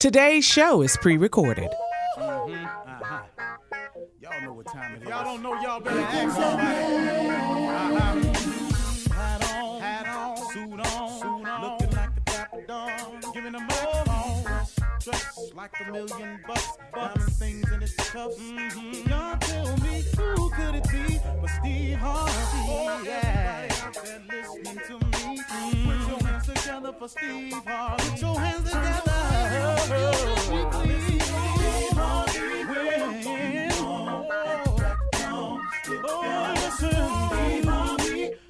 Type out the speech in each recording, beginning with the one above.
Today's show is pre-recorded. Y'all know what time it is. Y'all don't know, y'all better ask somebody. Hat on, suit on, looking like a dapper dog, giving them microphone, dressed like $1,000,000, diamond things in its cuffs. Y'all tell me who could it be but Steve Harvey? Oh, yeah. Everybody out there listening to me, put your hands together for Steve Harvey. Put your hands together.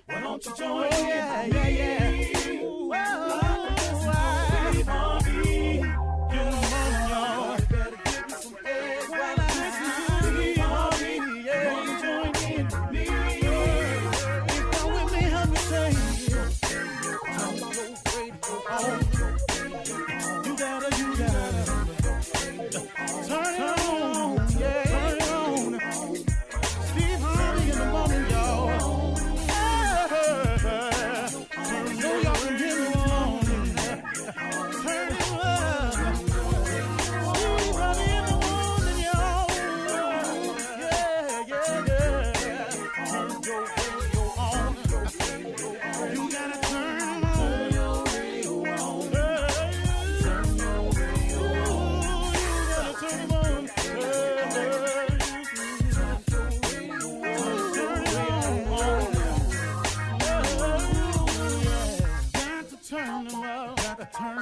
Why don't you join me? Yeah. Ooh, Steve Harvey. Get them on, y'all. Better give me some eggs while I listen to Steve Harvey. Yeah, join in with me. If you're with me, help me say, turn your radio on. You gotta turn it on. Yeah, turn it on. Steve Harvey in the morning, y'all.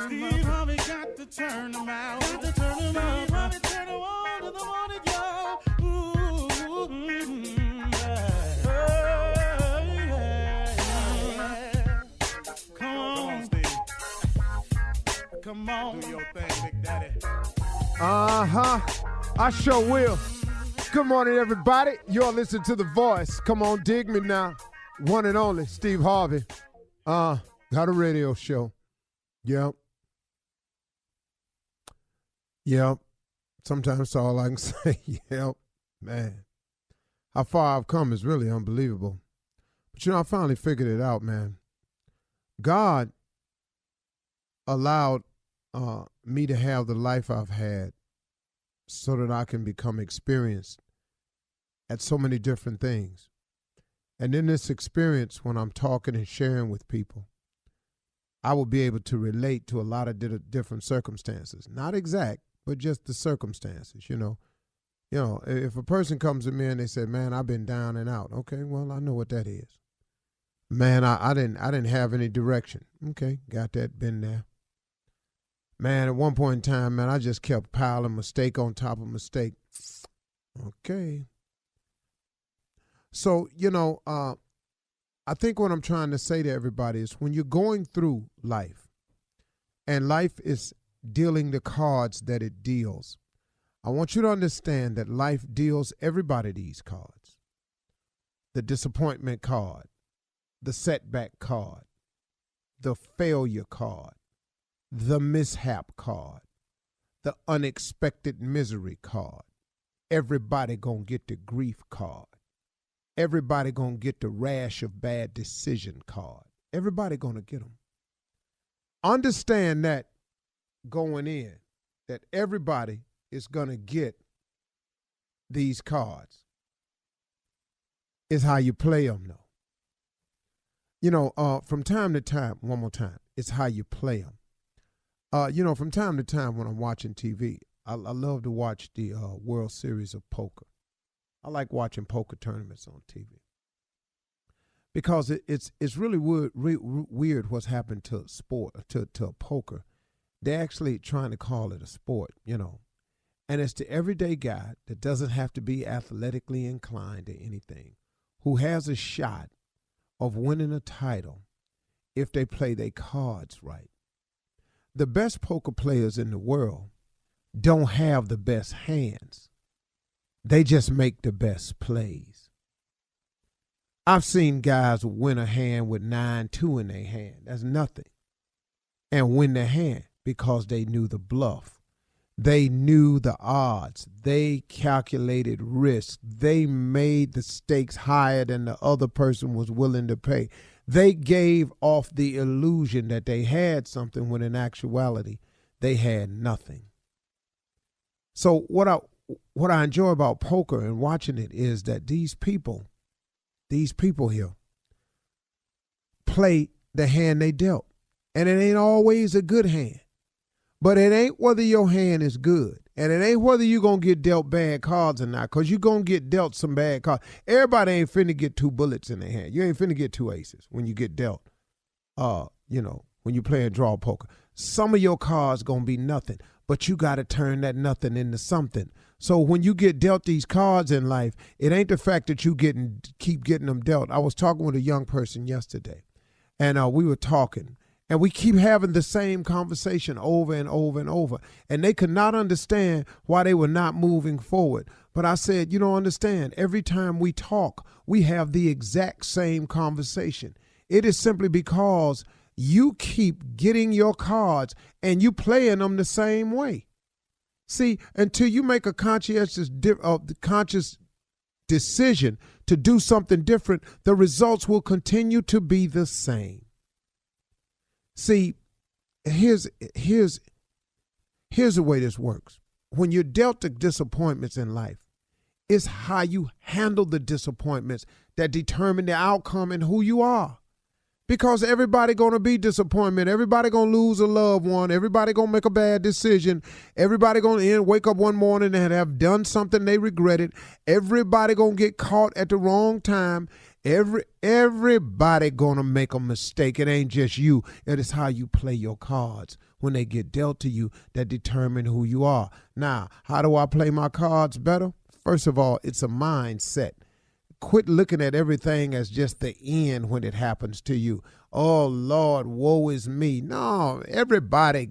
Steve Harvey got to turn them out. Got to turn them out. Harvey turn them on to the morning, y'all. Come on, Steve. Come on. Do your thing, Big Daddy. I sure will. Good morning, everybody. You're listening to The Voice. Come on, dig me now. One and only, Steve Harvey. Got a radio show. Yep. Sometimes that's all I can say. Yep. Man. How far I've come is really unbelievable. But I finally figured it out, man. God allowed me to have the life I've had so that I can become experienced at so many different things. And in this experience, when I'm talking and sharing with people, I will be able to relate to a lot of different circumstances. Not exact, but just the circumstances, you know. If a person comes to me and they say, man, I've been down and out. Okay, well, I know what that is. Man, I didn't have any direction. Okay, got that, been there. Man, at one point in time, man, I just kept piling mistake on top of mistake. Okay. So, I think what I'm trying to say to everybody is when you're going through life and life is dealing the cards that it deals, I want you to understand that life deals everybody these cards. The disappointment card, the setback card, the failure card, the mishap card, the unexpected misery card. Everybody gonna get the grief card. Everybody gonna get the rash of bad decision card. Everybody gonna get them. Understand that going in, that everybody is gonna get these cards. Is how you play them, though. From time to time, one more time, it's how you play them. From time to time when I'm watching TV, I love to watch the World Series of Poker. I like watching poker tournaments on TV because it's really weird what's happened to sport, to poker. They're actually trying to call it a sport, and it's the everyday guy that doesn't have to be athletically inclined or anything, who has a shot of winning a title if they play their cards right. The best poker players in the world don't have the best hands. They just make the best plays. I've seen guys win a hand with 9-2 in their hand. That's nothing. And win their hand because they knew the bluff. They knew the odds. They calculated risk. They made the stakes higher than the other person was willing to pay. They gave off the illusion that they had something when in actuality they had nothing. So what I enjoy about poker and watching it is that these people here play the hand they dealt. And it ain't always a good hand. But it ain't whether your hand is good. And it ain't whether you're going to get dealt bad cards or not, because you're going to get dealt some bad cards. Everybody ain't finna get 2 bullets in their hand. You ain't finna get 2 aces when you get dealt, when you play and draw poker. Some of your cards going to be nothing, but you got to turn that nothing into something. So when you get dealt these cards in life, it ain't the fact that you keep getting them dealt. I was talking with a young person yesterday, and we were talking. And we keep having the same conversation over and over and over. And they could not understand why they were not moving forward. But I said, you don't understand. Every time we talk, we have the exact same conversation. It is simply because you keep getting your cards and you playing them the same way. See, until you make a conscious decision to do something different, the results will continue to be the same. See, here's the way this works. When you're dealt the disappointments in life, it's how you handle the disappointments that determine the outcome and who you are. Because everybody going to be disappointment. Everybody going to lose a loved one. Everybody going to make a bad decision. Everybody going to wake up one morning and have done something they regretted. Everybody going to get caught at the wrong time. Everybody gonna make a mistake. It ain't just you. It is how you play your cards when they get dealt to you that determine who you are. Now, how do I play my cards better? First of all, it's a mindset. Quit looking at everything as just the end when it happens to you. Oh, Lord, woe is me. No, everybody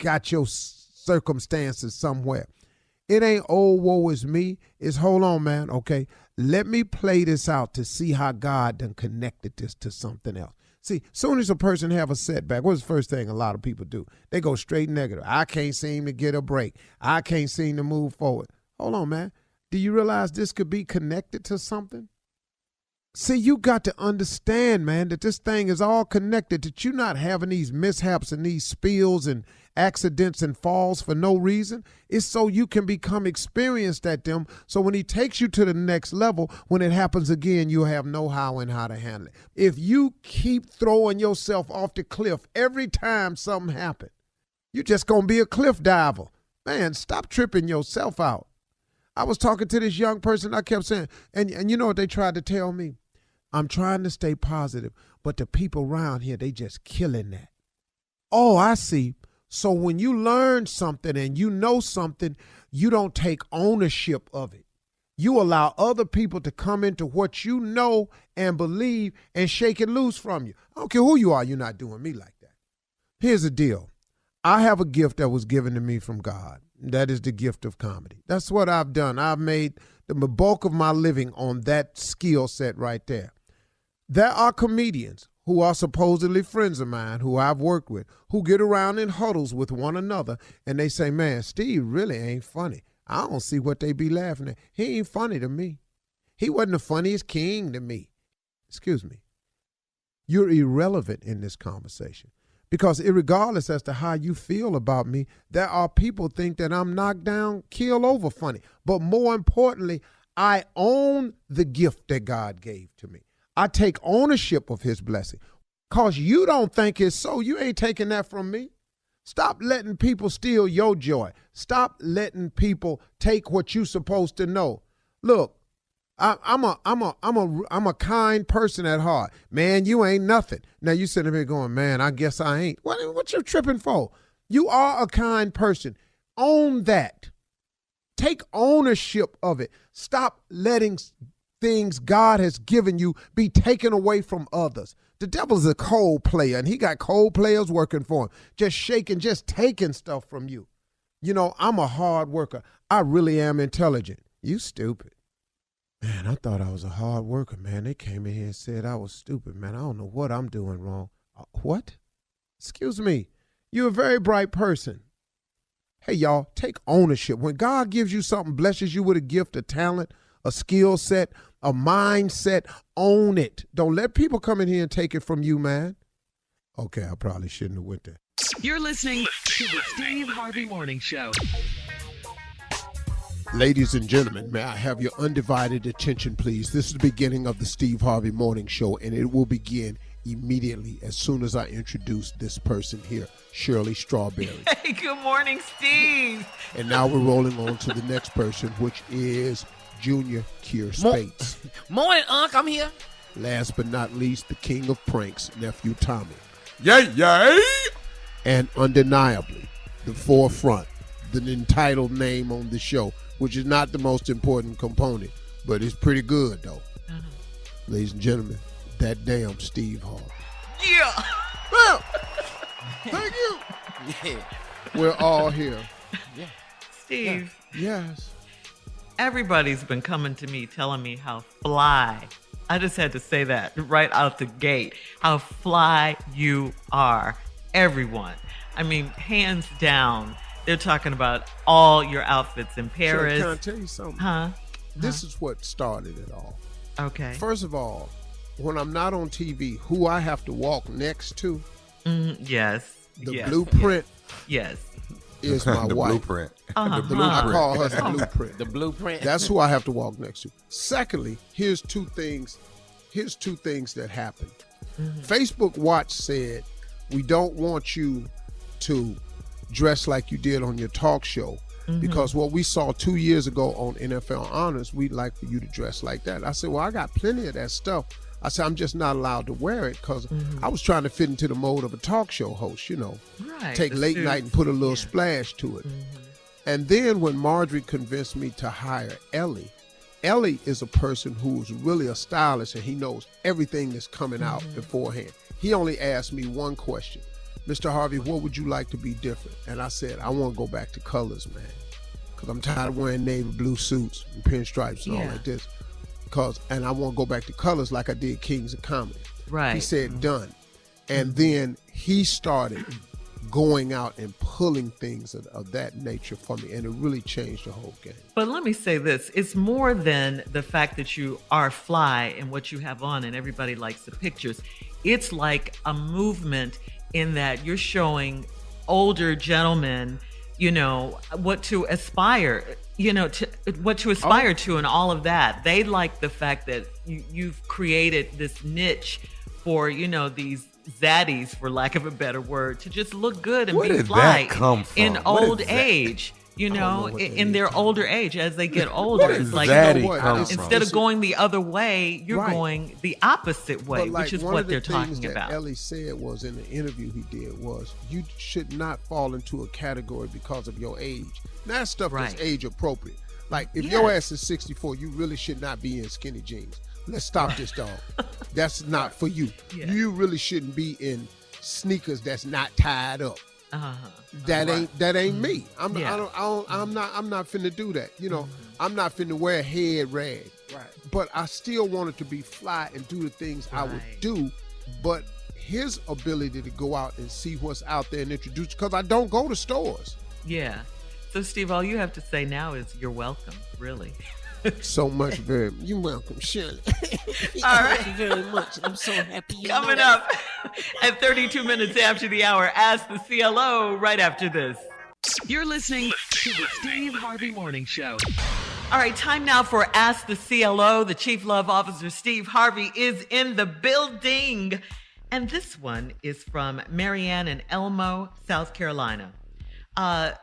got your circumstances somewhere. It ain't, oh, woe is me. It's, hold on, man, okay? Let me play this out to see how God done connected this to something else. See, soon as a person have a setback, what's the first thing a lot of people do? They go straight negative. I can't seem to get a break. I can't seem to move forward. Hold on, man. Do you realize this could be connected to something? See, you got to understand, man, that this thing is all connected, that you're not having these mishaps and these spills and accidents and falls for no reason. It's so you can become experienced at them. So when he takes you to the next level, when it happens again, you'll have know-how and how to handle it. If you keep throwing yourself off the cliff every time something happens, you're just going to be a cliff diver. Man, stop tripping yourself out. I was talking to this young person. I kept saying, and you know what they tried to tell me? I'm trying to stay positive, but the people around here, they just killing that. Oh, I see. So when you learn something and you know something, you don't take ownership of it. You allow other people to come into what you know and believe and shake it loose from you. I don't care who you are, you're not doing me like that. Here's the deal. I have a gift that was given to me from God. That is the gift of comedy. That's what I've done. I've made the bulk of my living on that skill set right there. There are comedians who are supposedly friends of mine, who I've worked with, who get around in huddles with one another, and they say, man, Steve really ain't funny. I don't see what they be laughing at. He ain't funny to me. He wasn't the funniest king to me. Excuse me. You're irrelevant in this conversation. Because irregardless as to how you feel about me, there are people think that I'm knocked down, keel over funny. But more importantly, I own the gift that God gave to me. I take ownership of his blessing. Because you don't think it's so. You ain't taking that from me. Stop letting people steal your joy. Stop letting people take what you're supposed to know. Look, I'm a kind person at heart. Man, you ain't nothing. Now you sitting there going, man, I guess I ain't. What you tripping for? You are a kind person. Own that. Take ownership of it. Stop letting things God has given you be taken away from others. The devil's a cold player, and he got cold players working for him, just shaking, just taking stuff from you. You know, I'm a hard worker. I really am intelligent. You stupid. Man, I thought I was a hard worker, man. They came in here and said I was stupid, man. I don't know what I'm doing wrong. What? Excuse me. You're a very bright person. Hey, y'all, take ownership. When God gives you something, blesses you with a gift, a talent, a skill set, a mindset, own it. Don't let people come in here and take it from you, man. Okay, I probably shouldn't have went there. You're listening to the Steve Harvey Morning Show. Ladies and gentlemen, may I have your undivided attention, please? This is the beginning of the Steve Harvey Morning Show, and it will begin immediately as soon as I introduce this person here, Shirley Strawberry. Hey, good morning, Steve. And now we're rolling on to the next person, which is Junior Kier Spates. Morning, Unc. I'm here. Last but not least, the king of pranks, Nephew Tommy. Yay, yay. And undeniably, the forefront, the entitled name on the show, which is not the most important component, but it's pretty good, though. Ladies and gentlemen, that damn Steve Harvey. Yeah. Well, thank you. Yeah. We're all here. Steve, Yes. everybody's been coming to me telling me how fly. I just had to say that right out the gate. How fly you are. Everyone. I mean, hands down. They're talking about all your outfits in Paris. Can I tell you something? Huh? This is what started it all. Okay. First of all, when I'm not on TV, who I have to walk next to, Yes. the yes. blueprint Yes. is my the wife. blueprint. Uh-huh. I call her the blueprint. The blueprint. That's who I have to walk next to. Secondly, here's two things that happened. Facebook Watch said, we don't want you to dress like you did on your talk show because what we saw 2 years ago on NFL Honors, we'd like for you to dress like that. I said, well, I got plenty of that stuff. I said, I'm just not allowed to wear it because I was trying to fit into the mode of a talk show host, Right. take the late suits. night and put a little splash to it. And then when Marjorie convinced me to hire Ellie is a person who's really a stylist and he knows everything that's coming out beforehand. He only asked me one question. Mr. Harvey, what would you like to be different? And I said, I want to go back to colors, man. Because I'm tired of wearing navy blue suits and pinstripes and all like this. And I want to go back to colors like I did Kings of Comedy. Right. He said, done. And then he started going out and pulling things of that nature for me. And it really changed the whole game. But let me say this. It's more than the fact that you are fly and what you have on and everybody likes the pictures. It's like a movement in that you're showing older gentlemen, what to aspire, what to aspire to and all of that. They like the fact that you've created this niche for, these zaddies, for lack of a better word, to just look good and Where be did fly that come from? in What old is that? age. In their call older age, as they get older, Where it's does like zaddy you know what? come It's- from? instead of going the other way, you're Right. going the opposite way, But like which is one what of the they're things talking that about. Ellie said was in the interview he did was you should not fall into a category because of your age. Now, that stuff Right. is age appropriate. Like if your Yes. ass is 64, you really should not be in skinny jeans. Let's stop this, dog. That's not for you. Yeah. You really shouldn't be in sneakers that's not tied up. That ain't me. I'm not finna do that. I'm not finna wear a head rag. Right. But I still wanted to be fly and do the things I would Right. do. But his ability to go out and see what's out there and introduce, because I don't go to stores. Yeah. So, Steve, all you have to say now is you're welcome, really. So much, you're welcome, Shirley. All right. Thank you very much. I'm so happy. Coming up at 32 minutes after the hour, Ask the CLO right after this. You're listening to the Steve Harvey Morning Show. All right, time now for Ask the CLO. The Chief Love Officer, Steve Harvey, is in the building. And this one is from Marianne in Elmo, South Carolina. I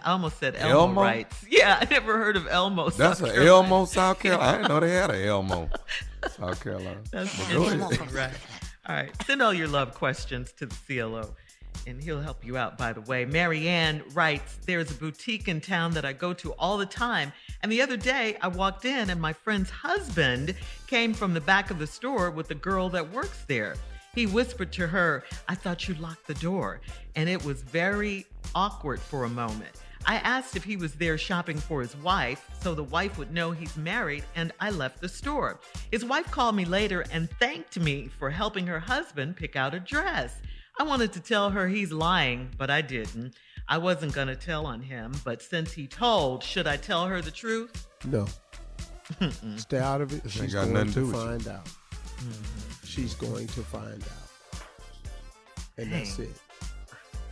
almost said Elmo, Elmo? writes. Yeah, I never heard of Elmo, That's South an Carolina. Elmo, South Carolina. I didn't know they had an Elmo, South Carolina. That's But go ahead. interesting, right? All right, send all your love questions to the CLO, and he'll help you out, by the way. Marianne writes, there's a boutique in town that I go to all the time, and the other day I walked in and my friend's husband came from the back of the store with the girl that works there. He whispered to her, I thought you locked the door, and it was very awkward for a moment. I asked if he was there shopping for his wife so the wife would know he's married, and I left the store. His wife called me later and thanked me for helping her husband pick out a dress. I wanted to tell her he's lying, but I didn't. I wasn't going to tell on him, but since he told, should I tell her the truth? No. Stay out of it. This She's ain't got going nothing to to do with you. find out. She's going to find out. And that's Dang. it.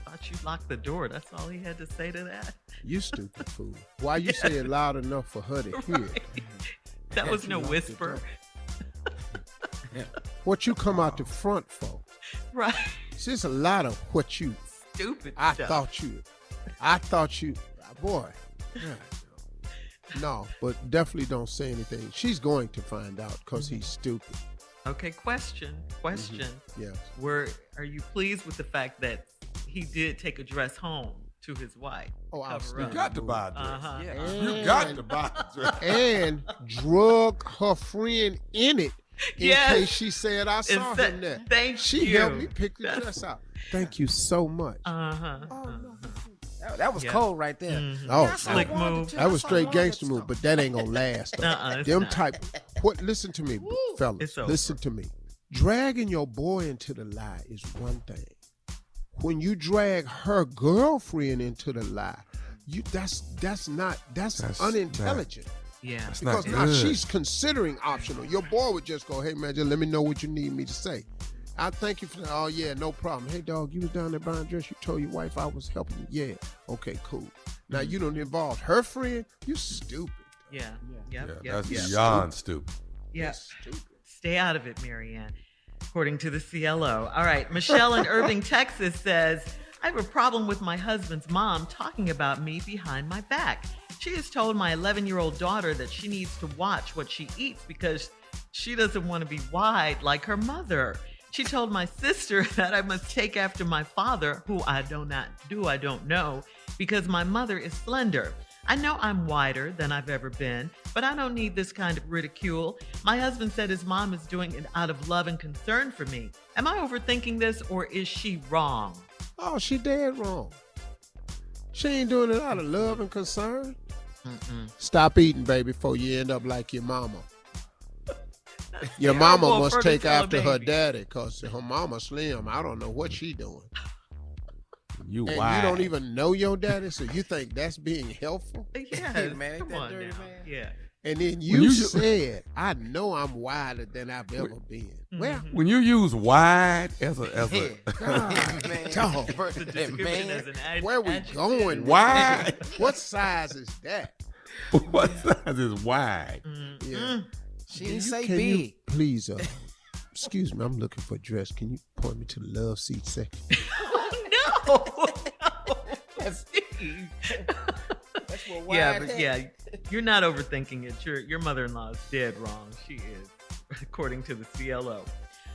Thought thought you locked the door. That's all he had to say to that. You stupid fool. Why you say it loud enough for her to hear? Right. That was no whisper. What you come out the front for? Right. It's just a lot of what you. Stupid I stuff. thought you. Boy. No, but definitely don't say anything. She's going to find out because he's stupid. Okay, question. Yes. Are you pleased with the fact that he did take a dress home to his wife? Oh, Cover You up. got to buy a dress. Uh-huh. You got to buy a dress. And drug her friend in it in Yes. case she said I saw him there. Thank She you. helped me pick the dress out. Thank you so much. Uh-huh. That was Yeah. cold right there. Mhm. Oh, Slick move. that was straight gangster move, but that ain't gonna last. It's Them not. type. What? Listen to me, fellas. It's over. Listen to me. Dragging your boy into the lie is one thing. When you drag her girlfriend into the lie, that's unintelligent. Yeah. That's Because not now good. she's considering optional. Your boy would just go, hey man, just let me know what you need me to say. I thank you for that. Oh yeah, no problem. Hey dog, you was down there buying a dress. You told your wife I was helping you. Yeah. Okay, cool. Now you don't involve her friend. You stupid. Yeah. Yeah, Yep. that's Yep. beyond stupid. Yep. Stupid. Stay out of it, Marianne, according to the CLO. All right. Michelle in Irving, Texas says, I have a problem with my husband's mom talking about me behind my back. She has told my 11-year-old daughter that she needs to watch what she eats because she doesn't want to be wide like her mother. She told my sister that I must take after my father, who I don't know, because my mother is slender. I know I'm wider than I've ever been, but I don't need this kind of ridicule. My husband said his mom is doing it out of love and concern for me. Am I overthinking this, or is she wrong? Oh, she dead wrong. She ain't doing it out of love and concern. Stop eating, baby, before you end up like your mama. Your mama terrible must for take to tell a after her baby. daddy because her mama slim. I don't know what she doing. You And wide. you don't even know your daddy, so you think that's being helpful? Yes, man, ain't come that on dirty, now. man? Yeah. And then When you you- said, I know I'm wider than I've ever been. Well, When you use wide as a God, Man. dog, The description Man. as an where we adjective. going? wide, What size is that? what size is wide? Yeah. She didn't say Can you big. please, excuse me, I'm looking for a dress. Can you point me to the love seat section? No. That's what wide Yeah, but had. yeah, you're not overthinking it. Your mother-in-law is dead wrong. She is, according to the CLO.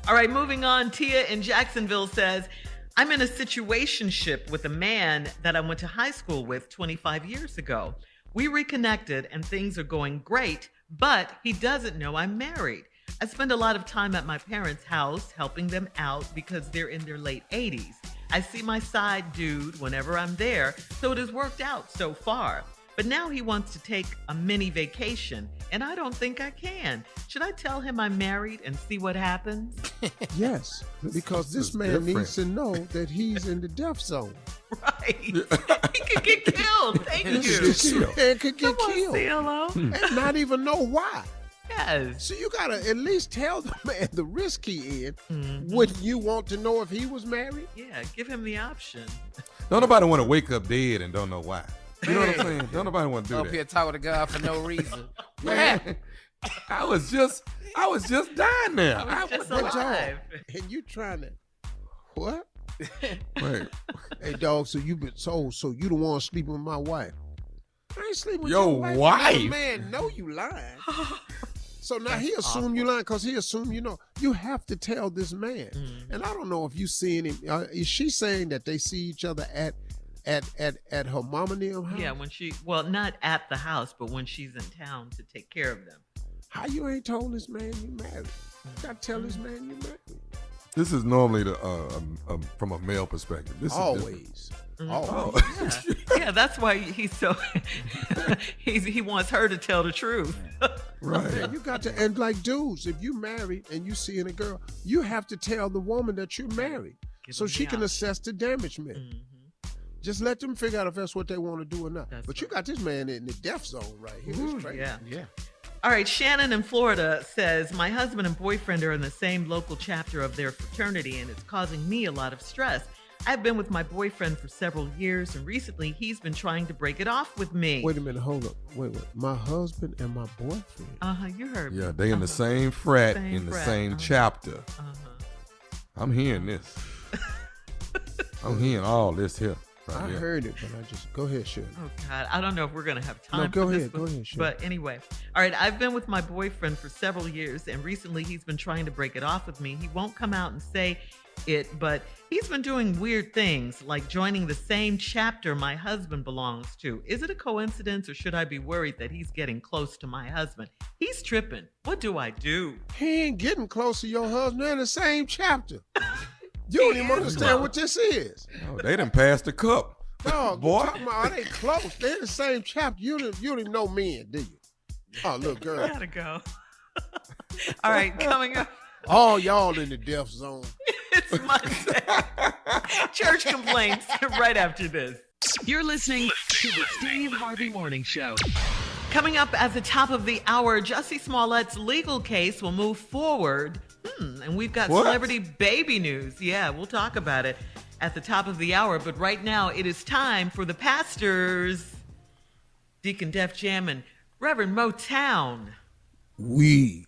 All right, moving on. Tia in Jacksonville says, I'm in a situationship with a man that I went to high school with 25 years ago. We reconnected and things are going great, but he doesn't know I'm married. I spend a lot of time at my parents' house helping them out because they're in their late 80s. I see my side dude whenever I'm there, so it has worked out so far. But now he wants to take a mini vacation, and I don't think I can. Should I tell him I'm married and see what happens? Yes, because this is man different. needs to know that he's in the death zone. Right. He could get killed. Thank you. This man could get Come killed on, CLO. and not even know why. Yes. So you gotta at least tell the man the risk he in. Mhm. Wouldn't you want to know if he was married? Yeah, give him the option. Don't nobody want to wake up dead and don't know why. You know what I'm saying? Don't nobody want to do Up that. here talking to God for no reason. What Man, happened? I was just dying there. I was just But dog, alive. and you trying to what? Wait. Hey dog, so you been so you don't want to sleep with my wife? I ain't sleeping with Your your wife. wife? The man know you lying. So now he assume you lying because he assume you know. You have to tell this man. And I don't know if you seeing him. Is she saying that they see each other at her mama and them house? Yeah, when not at the house, but when she's in town to take care of them. How you ain't told this man you married? You gotta tell this man you married. This is normally from a male perspective. This is different. Always. Oh. Yeah, that's why he's so he wants her to tell the truth. Right. Yeah, you got to, and like dudes, if you married and you seeing a girl, you have to tell the woman that you're married Give so them she the can option. assess the damagement. Just let them figure out if that's what they want to do or not. That's But you right. got this man in the death zone right here. It's crazy. Yeah. Yeah. All right, Shannon in Florida says, my husband and boyfriend are in the same local chapter of their fraternity, and it's causing me a lot of stress. I've been with my boyfriend for several years, and recently he's been trying to break it off with me. Wait a minute, hold up. Wait. My husband and my boyfriend. You heard me. Yeah, they in the same frat, in the same chapter. I'm hearing this. I'm hearing all this here. Right I here. heard it, but I just go ahead, Shirley. Oh God, I don't know if we're gonna have time. No, go for ahead, this, go ahead, Shirley. But anyway, all right. I've been with my boyfriend for several years, and recently he's been trying to break it off with me. He won't come out and say it, but he's been doing weird things, like joining the same chapter my husband belongs to. Is it a coincidence, or should I be worried that he's getting close to my husband? He's tripping. What do I do? He ain't getting close to your husband. They're in the same chapter. You don't even understand what this is. Oh, they done passed the cup. Dog, Boy. you talking about, are they close? They're in the same chapter. You don't even know men, do you? Oh, look, girl. Gotta go. All right, coming up. All y'all in the death zone. It's Monday. Church complaints right after this. You're listening to the Steve Harvey Morning Show. Coming up at the top of the hour, Jussie Smollett's legal case will move forward. And we've got What? celebrity baby news. Yeah, we'll talk about it at the top of the hour. But right now, it is time for the pastors, Deacon Def Jam and Reverend Motown. We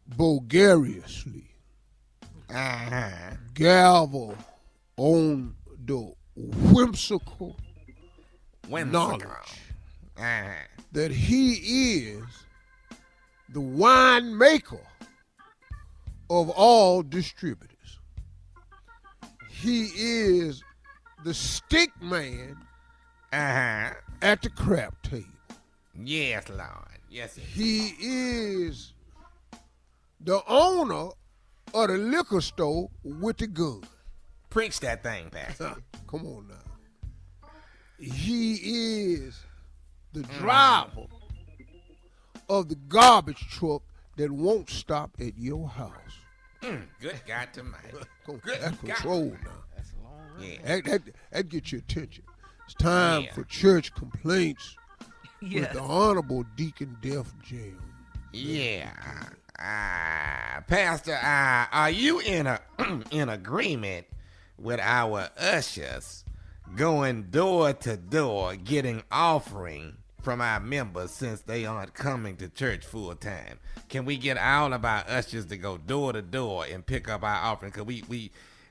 bulgariously gavel on the whimsical knowledge that he is the winemaker of all distributors. He is the stick man at the crap table. Yes, Lord. Yes, He is the owner of the liquor store with the gun. Preach that thing, Pastor. Come on now. He is the driver of the garbage truck that won't stop at your house. Good God tonight. That's control now. That's a long run. Yeah. That gets your attention. It's time for church complaints with the Honorable Deacon Def Jam. Yeah. Pastor, are you in agreement with our ushers going door to door getting offering from our members since they aren't coming to church full time? Can we get all of our ushers to go door to door and pick up our offering? Because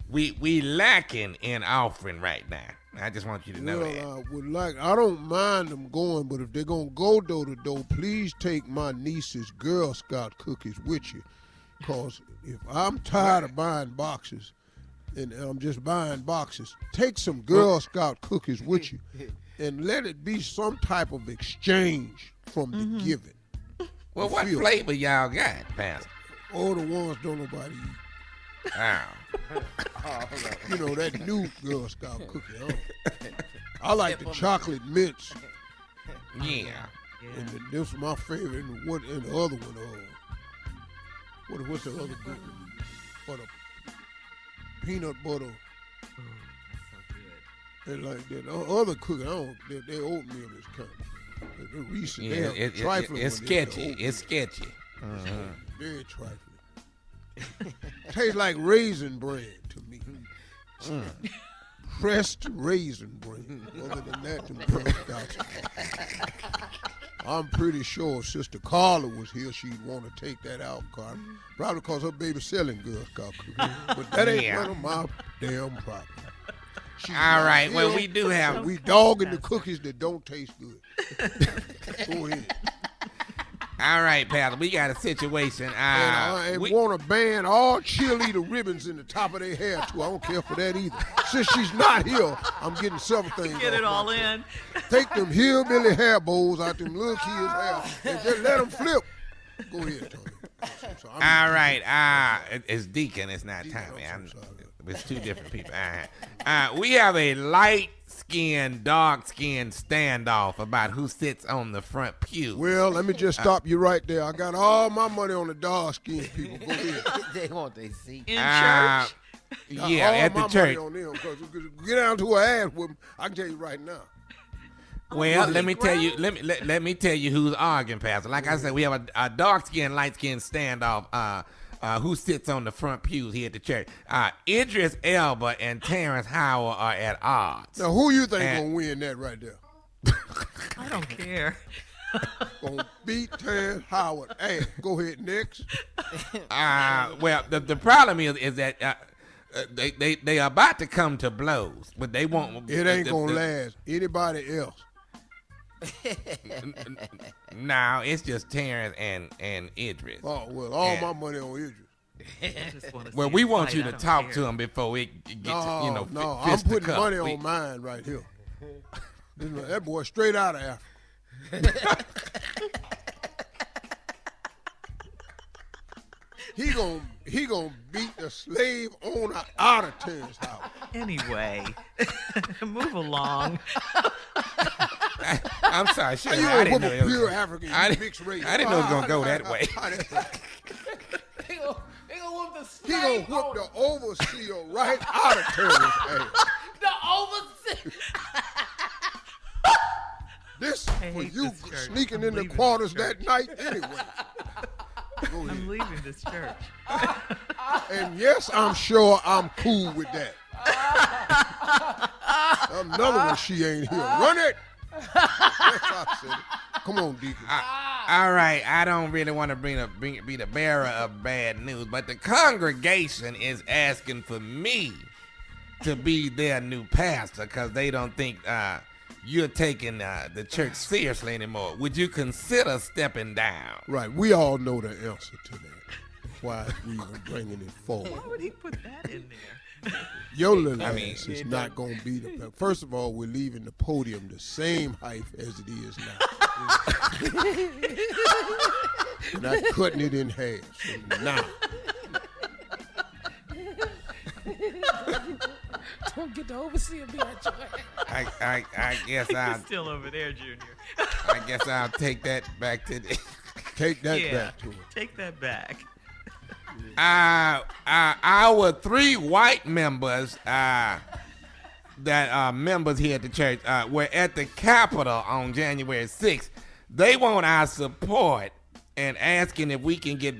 we lacking in offering right now. I just want you to know that. I don't mind them going, but if they're going to go door to door, please take my niece's Girl Scout cookies with you. Because if I'm tired of buying boxes, and I'm just buying boxes, take some Girl Scout cookies with you and let it be some type of exchange from the giving. Well, what flavor y'all got, Pastor? All the ones don't nobody eat. You know, that new Girl Scout cookie. I like the chocolate mints. Yeah. And this is my favorite. And the other one, what's the other good one? For the peanut butter. And like that other cookie, their oatmeal is kind of recent. Yeah, it's sketchy. It's sketchy. Very trifling. Tastes like raisin bread to me. Pressed raisin bread. Other than that, them Girl Scouts. I'm pretty sure if Sister Carla was here, she'd want to take that out, Carla. Probably because her baby selling Girl Scout cookies. But that ain't none of my damn problem. All right, well, we do have... We dogging the cookies that don't taste good. Go ahead. All right, Pastor, we got a situation. And we want to ban all cheerleader ribbons in the top of their hair, too. I don't care for that either. Since she's not here, I'm getting several things. Get it all in. Take them hillbilly hair bows out them little kids' hair and just let them flip. Go ahead, Tony. All right, it's Deacon, it's not Deacon, Tommy. I'm so sorry. It's two different people. We have a light-skinned, dark-skinned standoff about who sits on the front pew. Well, let me just stop you right there. I got all my money on the dark-skinned people. Go ahead. They want their seat. In church? Yeah, at the church. Money on them, 'cause get down to her ass with them. I can tell you right now. Well, let me tell you. Let me tell you who's arguing, Pastor. Like I said, we have a dark-skinned, light-skinned standoff. who sits on the front pews here at the church. Idris Elba and Terrence Howard are at odds. Now, who you think gonna win that right there? I don't care. Gonna beat Terrence Howard. Hey, go ahead, next. Well, the problem is that they are about to come to blows, but they won't. It ain't gonna last. Anybody else? No, it's just Terrence and Idris. Oh well, all my money on Idris. Well, we want you to talk to him before it gets No, I'm putting money on mine right here. That boy straight out of Africa. He gonna beat the slave owner out of Terrence Howard. Anyway, move along. I'm sorry, sure. You I gonna didn't whoop know a pure African mixed race. I didn't know it was gonna go that way. He gonna whoop the He gonna whoop the overseer right out of Terrence ass. The overseer. This I for hate you this church. sneaking I'm in the leaving quarters this church. that night anyway. Go I'm ahead. leaving this church. And yes, I'm sure I'm cool with that. Another one, she ain't here. Run it. Yes, I said it. Come on, Deacon. All right, I don't really want to be the bearer of bad news, but the congregation is asking for me to be their new pastor because they don't think you're taking the church seriously anymore. Would you consider stepping down? Right, we all know the answer to that. Why we even bringing it forward? Why would he put that in there? Your little ass is not going to be the... First of all, we're leaving the podium the same height as it is now. We're not cutting it in half. So now. Don't get the overseer behind your ass. I guess You're still over there, Junior. I guess I'll take that back to the... Take that Yeah, back to him. take that back. Our 3 white members that are members here at the church were at the Capitol on January 6th. They want our support and asking if we can get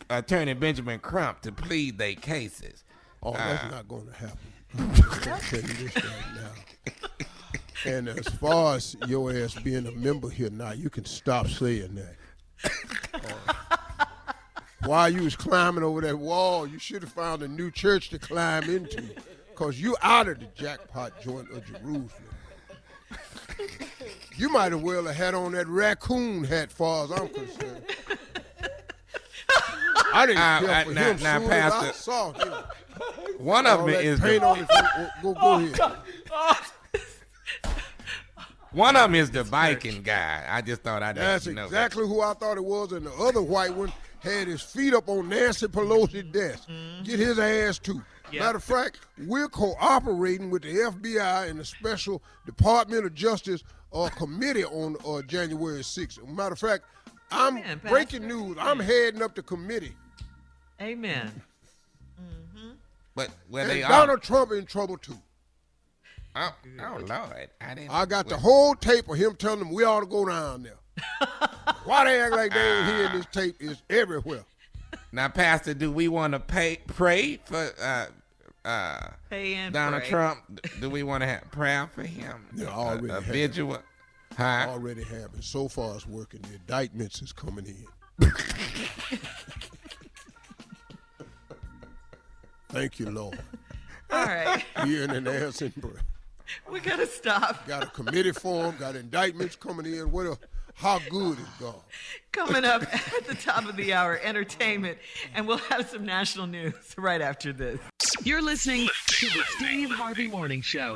Attorney Benjamin Crump to plead their cases. Oh, that's not going to happen. I'm going to tell you this right now. And as far as your ass being a member here now, you can stop saying that. While you was climbing over that wall, you should have found a new church to climb into, because you out of the Jackpot Joint of Jerusalem. You might as well have had on that raccoon hat, far as I'm concerned. I didn't care for him soon as I saw him. One of All them that is paint on his face. Go ahead. One of them is the Viking guy. I just thought I'd That's let you know exactly who I thought it was, and the other white one had his feet up on Nancy Pelosi's desk. Get his ass too. Yep. Matter of fact, we're cooperating with the FBI and the Special Department of Justice committee on January 6th. Matter of fact, I'm Amen, breaking Pastor. news. I'm heading up the committee. Amen. But well, And they Donald Trump in trouble too. Oh Lord, I got the whole tape of him telling them we ought to go down there. Why they act like they ain't hearing this tape is everywhere. Now, Pastor, do we want to pray for Pay and Donald pray. Trump? Do we want to have prayer for him? Yeah, already a have. vigil? Huh? Already have. And so far it's working. The indictments is coming in. Thank you, Lord. All right. Hearing and answering prayer. We got to stop. Got a committee form, got indictments coming in. How good is God? Coming up at the top of the hour, entertainment, and we'll have some national news right after this. You're listening to the Steve Harvey Morning Show.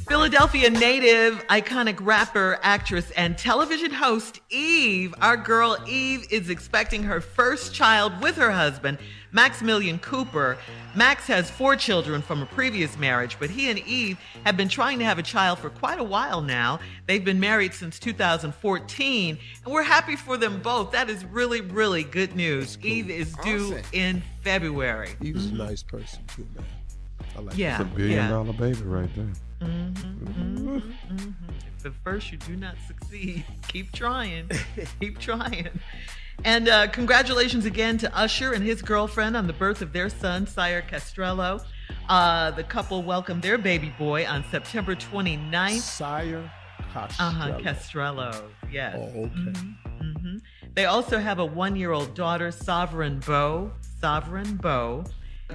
Philadelphia native, iconic rapper, actress, and television host Eve, our girl Eve, is expecting her first child with her husband, Maximilian Cooper. Max has 4 children from a previous marriage, but he and Eve have been trying to have a child for quite a while now. They've been married since 2014, and we're happy for them both. That is really, really good news. Eve is due in February. He was a nice person, too, man. I like Yeah. It's $1 billion baby right there. If at first you do not succeed, keep trying. Keep trying. And congratulations again to Usher and his girlfriend on the birth of their son, Sire Castrello. The couple welcomed their baby boy on September 29th. Sire Castrello. Castrello, yes. Oh, okay. They also have a 1-year-old daughter, Sovereign Beau.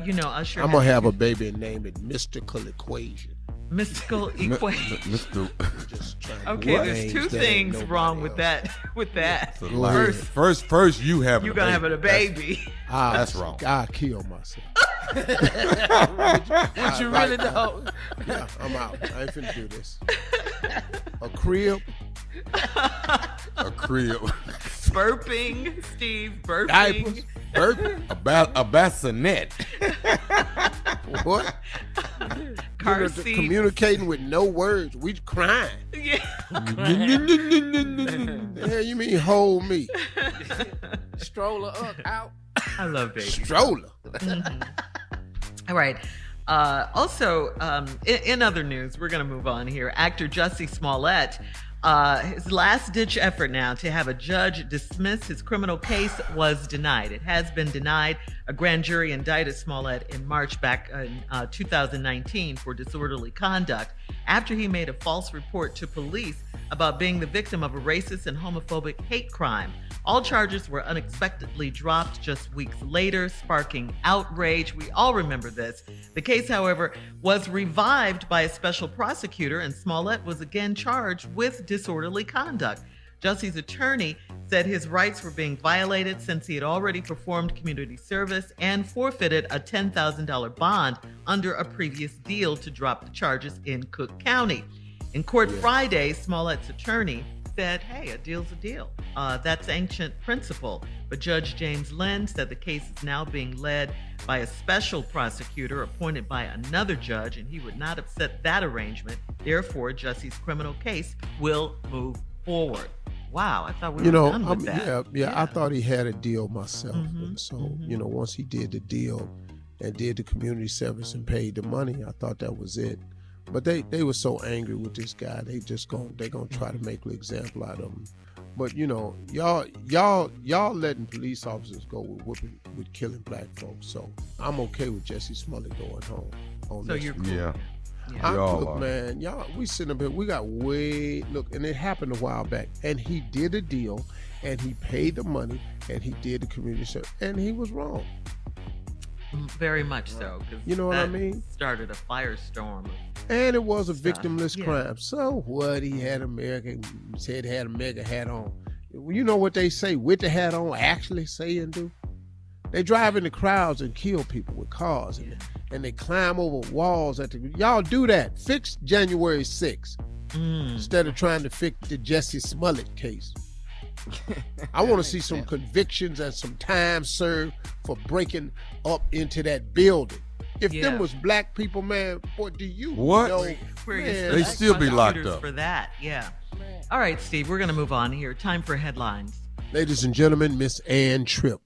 You know, Usher. I'm going to have a baby and name it Mystical Equation. Mystical Equation. Okay, What? there's two Names that things ain't wrong nobody with that. With that. First you have you're gonna have a baby. That's wrong. I kill myself. What you really know? Yeah, I'm out. I ain't finna do this. A crib. A crib. Burping, Steve. Burping. Diapers. Burping. A bassinet. What? Car seat. Communicating with no words. We crying. Yeah. The hell you mean hold me? Stroller up, out. I love babies. Stroller. All right. Also, in other news, we're going to move on here. Actor Jussie Smollett, his last-ditch effort now to have a judge dismiss his criminal case was denied. It has been denied. A grand jury indicted Smollett in March back in 2019 for disorderly conduct after he made a false report to police about being the victim of a racist and homophobic hate crime. All charges were unexpectedly dropped just weeks later, sparking outrage. We all remember this. The case, however, was revived by a special prosecutor, and Smollett was again charged with disorderly conduct. Jussie's attorney said his rights were being violated since he had already performed community service and forfeited a $10,000 bond under a previous deal to drop the charges in Cook County. In court Friday, Smollett's attorney said, hey, a deal's a deal. That's ancient principle. But Judge James Lynn said the case is now being led by a special prosecutor appointed by another judge, and he would not upset that arrangement. Therefore, Jussie's criminal case will move forward. Wow, I thought we were done with that. Yeah, I thought he had a deal myself. And so, once he did the deal and did the community service and paid the money, I thought that was it. But they were so angry with this guy, they gonna try to make an example out of him. But y'all letting police officers go with killing black folks. So I'm okay with Jussie Smollett going home on So this. you're cool. Yeah. Look, man, we sitting up here. We got and it happened a while back. And he did a deal, and he paid the money, and he did the community service, and he was wrong. Very much so. You know what I mean? Started a firestorm. And it was a victimless crime. So what? He had said he had a mega hat on. You know what they say with the hat on actually say and do? They drive in the crowds and kill people with cars, and they climb over walls. Y'all do that. Fix January 6th instead of trying to fix the Jussie Smollett case. I want to see some convictions and some time served for breaking up into that building. If them was black people, man, boy, do you know? They still be locked up for that. Yeah. All right, Steve, we're going to move on here. Time for headlines. Ladies and gentlemen, Miss Ann Tripp.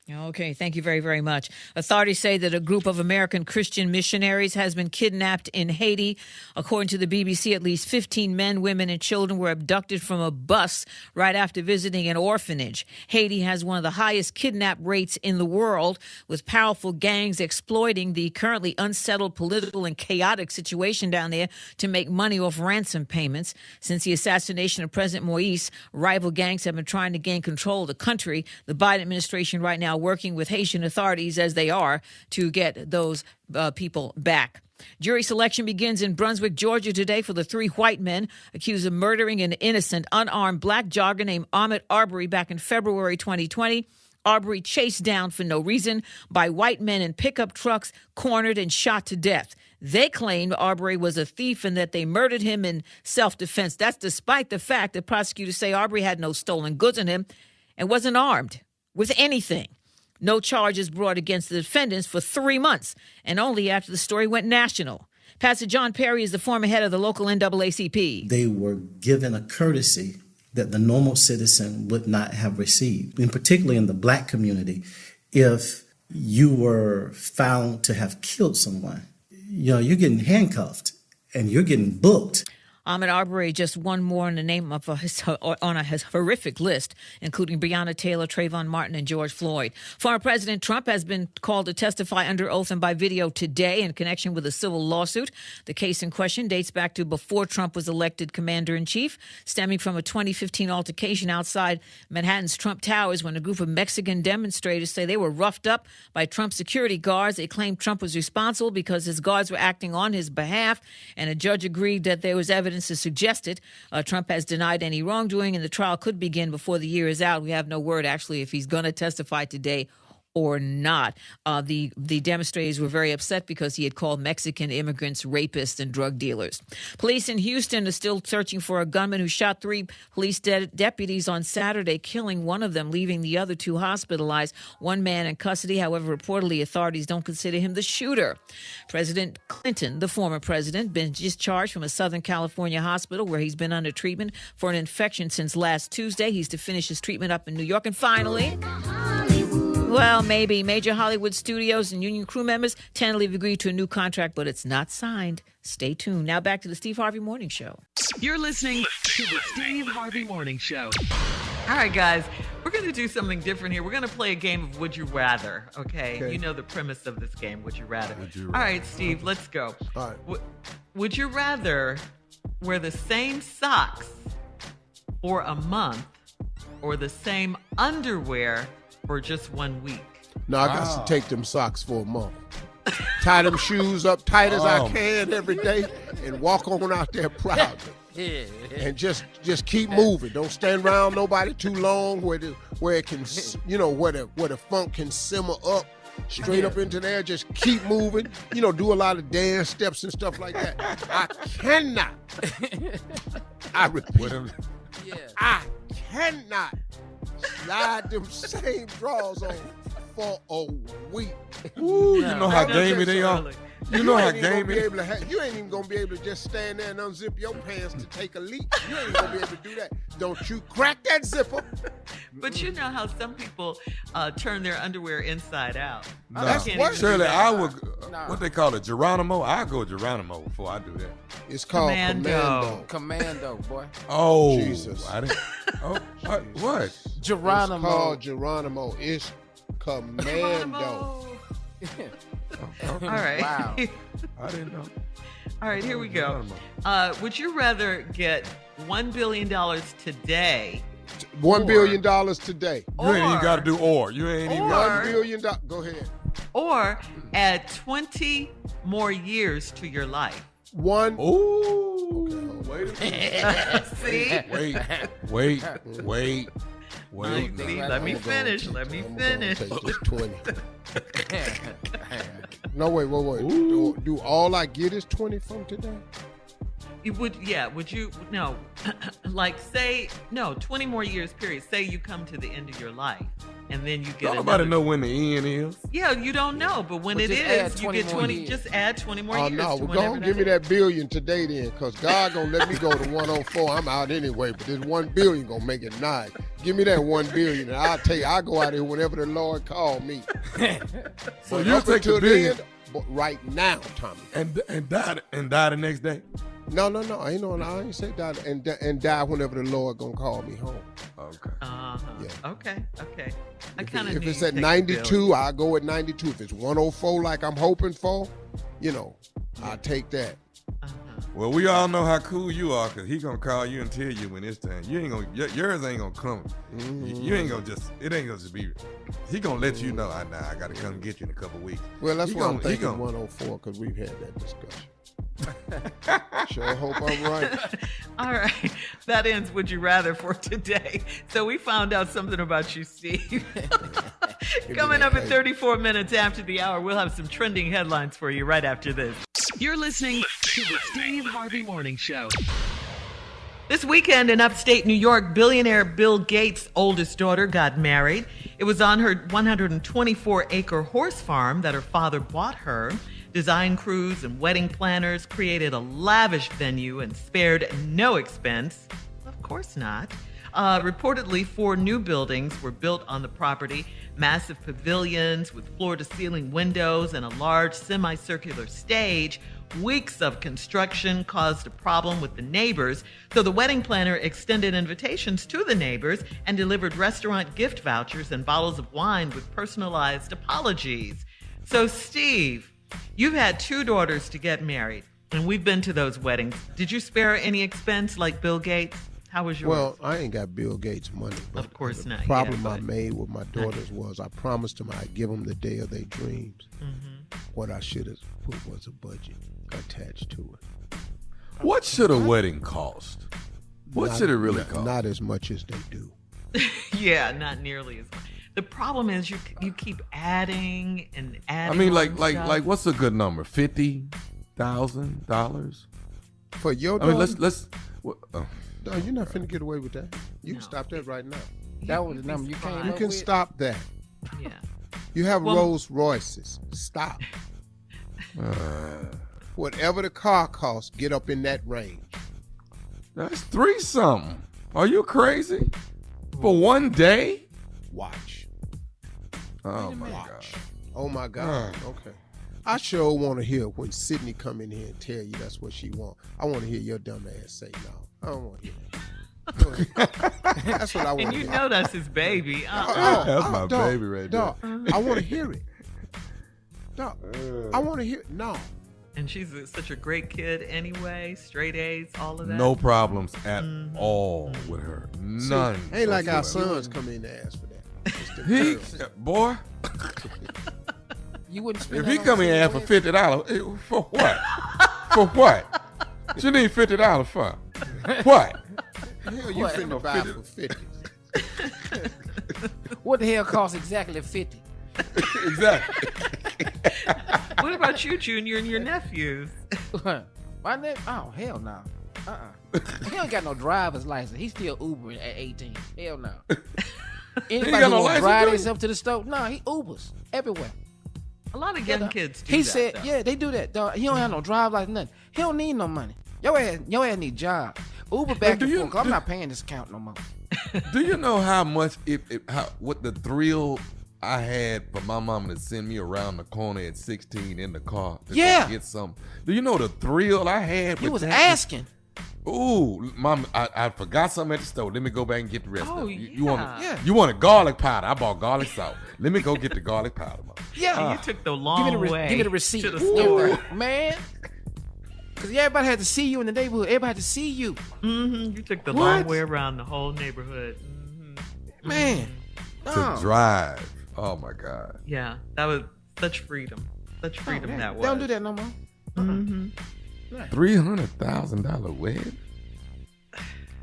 Okay, thank you very, very much. Authorities say that a group of American Christian missionaries has been kidnapped in Haiti. According to the BBC, at least 15 men, women, and children were abducted from a bus right after visiting an orphanage. Haiti has one of the highest kidnap rates in the world, with powerful gangs exploiting the currently unsettled political and chaotic situation down there to make money off ransom payments. Since the assassination of President Moïse, rival gangs have been trying to gain control of the country. The Biden administration right now working with Haitian authorities as they are to get those people back. Jury selection begins in Brunswick, Georgia today for the 3 white men accused of murdering an innocent, unarmed black jogger named Ahmaud Arbery back in February 2020. Arbery chased down for no reason by white men in pickup trucks, cornered and shot to death. They claimed Arbery was a thief and that they murdered him in self-defense. That's despite the fact that prosecutors say Arbery had no stolen goods on him and wasn't armed with anything. No charges brought against the defendants for 3 months, and only after the story went national. Pastor John Perry is the former head of the local NAACP. They were given a courtesy that the normal citizen would not have received, and particularly in the black community. If you were found to have killed someone, you're getting handcuffed and you're getting booked. Ahmaud Arbery just one more in the name of on a horrific list, including Breonna Taylor, Trayvon Martin, and George Floyd. Former President Trump has been called to testify under oath and by video today in connection with a civil lawsuit. The case in question dates back to before Trump was elected commander-in-chief, stemming from a 2015 altercation outside Manhattan's Trump Towers when a group of Mexican demonstrators say they were roughed up by Trump security guards. They claimed Trump was responsible because his guards were acting on his behalf, and a judge agreed that there was evidence to suggest it. Trump has denied any wrongdoing, and the trial could begin before the year is out. We have no word, actually, if he's going to testify today or not. The demonstrators were very upset because he had called Mexican immigrants rapists and drug dealers. Police in Houston are still searching for a gunman who shot 3 police deputies on Saturday, killing one of them, leaving the other 2 hospitalized. One man in custody. However, reportedly authorities don't consider him the shooter. President Clinton, the former president, been discharged from a Southern California hospital where he's been under treatment for an infection since last Tuesday. He's to finish his treatment up in New York. And finally, well, maybe major Hollywood studios and union crew members tentatively agreed to a new contract, but it's not signed. Stay tuned. Now back to the Steve Harvey Morning Show. You're listening to the Steve Harvey Morning Show. All right, guys, we're going to do something different here. We're going to play a game of Would You Rather, okay? You know the premise of this game, Would You Rather. All right, Steve, let's go. All right. Would you rather wear the same socks for a month or the same underwear for just 1 week? No, I got to take them socks for a month. Tie them shoes up tight as I can every day and walk on out there proudly. And just keep moving. Don't stand around nobody too long where it can, where the funk can simmer up straight up into there. Just keep moving. Do a lot of dance steps and stuff like that. I cannot. I repeat. I cannot slide them same drawers on for a week. Ooh, you know how gamey they are. You know how gamey. You ain't even gonna be able to just stand there and unzip your pants to take a leak. You ain't gonna be able to do that. Don't you crack that zipper. But you know how some people turn their underwear inside out. No. Shirley, I would, what they call it, Geronimo? I'll go Geronimo before I do that. It's called Commando. Commando, boy. Oh, Jesus. I didn't. Oh, what? Geronimo. It's called Geronimo. It's Commando. All right. Wow. I didn't know. All right, here we go. Would you rather get $1 billion today? $1 billion today. You ain't even got to do or. You ain't even got $1 billion. Go ahead. Or add 20 more years to your life. One. Ooh. Okay, wait a minute. See? Wait. Let me finish. Let me finish. Take this 20. No, wait. Do all I get is 20 from today? Would you, no, like say, no, 20 more years, period. Say you come to the end of your life and then you get nobody know when the end is. Yeah, you don't know, but when it is, you get 20, just add 20 more years. Oh, no, go give me that billion today then, because God going to let me go to 104. I'm out anyway, but this 1 billion going to make it 9. Give me that 1 billion and I'll go out here whenever the Lord call me. So you'll take the billion. But right now, Tommy. And die the next day? No. I ain't say die and die whenever the Lord gonna call me home. Okay. Yeah. Okay. I kind of. If it's at 92, I'll go at 92. If it's 104, like I'm hoping for, I'll take that. Well, we all know how cool you are, because he gonna call you and tell you when it's time. You ain't gonna, yours ain't gonna come. Mm-hmm. You ain't gonna it ain't gonna just be, he gonna let you know, I gotta come get you in a couple weeks. Well, that's why I'm thinking 104, because we've had that discussion. Sure hope I'm right. All right. That ends Would You Rather for today. So we found out something about you, Steve. Coming up at 34 minutes after the hour, we'll have some trending headlines for you right after this. You're listening to the Steve Harvey Morning Show. This weekend in upstate New York, billionaire Bill Gates' oldest daughter got married. It was on her 124-acre horse farm that her father bought her. Design crews and wedding planners created a lavish venue and spared no expense. Of course not. Reportedly, 4 new buildings were built on the property, massive pavilions with floor-to-ceiling windows and a large semicircular stage Weeks of construction caused a problem with the neighbors, so the wedding planner extended invitations to the neighbors and delivered restaurant gift vouchers and bottles of wine with personalized apologies. So, Steve, you've had 2 daughters to get married, and we've been to those weddings. Did you spare any expense like Bill Gates? How was yours? Well, I ain't got Bill Gates money. But of course the not. problem I made with my daughters was I promised them I'd give them the day of their dreams. Mm-hmm. What I should have put was a budget attached to it. What should a wedding cost? What should it really cost? Not as much as they do. Yeah, not nearly as much. The problem is you keep adding and adding. I mean, on like stuff. what's a good number? $50,000 For your I mean, daughter? let's. No, you're not finna get away with that. You can stop that right now. That was the number you came You up can with? stop that. Yeah. You have Well- Rolls Royces. Stop. Whatever the car costs, get up in that range. That's 3 something. Are you crazy? For one day? Watch. Oh my God. Oh my God. Okay. I sure want to hear when Sydney come in here and tell you that's what she want. I want to hear your dumb ass say no. I don't want to hear that. That's what I want And to you hear. know that's his baby. That's my dog, baby right dog, I want to hear it. Dog, I want to hear it. No. And she's such a great kid anyway. Straight A's, all of that. No problems at all with her. None. See, ain't like our whatsoever. sons come in to ask for that. It's the He, girls. boy, You wouldn't spend if that he on come in and ask for $50, for what? For what? You need $50 for? What? Hell, you finna buy for 50. What the hell costs exactly 50? Exactly. What about you, Junior, and your nephews? My name? Oh, hell no. He don't got no driver's license. He's still Ubering at 18. Hell no. Anybody got who no wants license, to drive do he? himself to the store? No, he Ubers everywhere. A lot of young kids do He that, said, though. yeah, they do that. Dog. He don't have no drive license, nothing. He don't need no money. Your ass need a job. Uber back do and you- forth. 'Cause I'm do- not paying this account no more. Do you know how much what the thrill I had for my mama to send me around the corner at 16 in the car to Yeah. go get something? Do you know the thrill I had? You with was that? asking. Ooh, mom, I forgot something at the store. Let me go back and get the rest Oh, of it. Yeah. You want a garlic powder? I bought garlic salt. Let me go get the garlic powder, mama. Yeah. You took the long way. Give me the receipt. to the store. Man. Because everybody had to see you in the neighborhood. Everybody had to see you. Mm-hmm. You took the What? long way around the whole neighborhood. Mm-hmm. Man. To drive. Oh my God. Yeah, that was such freedom. Such freedom man. that was. They don't do that no more. Mm-hmm. $300,000 wedding?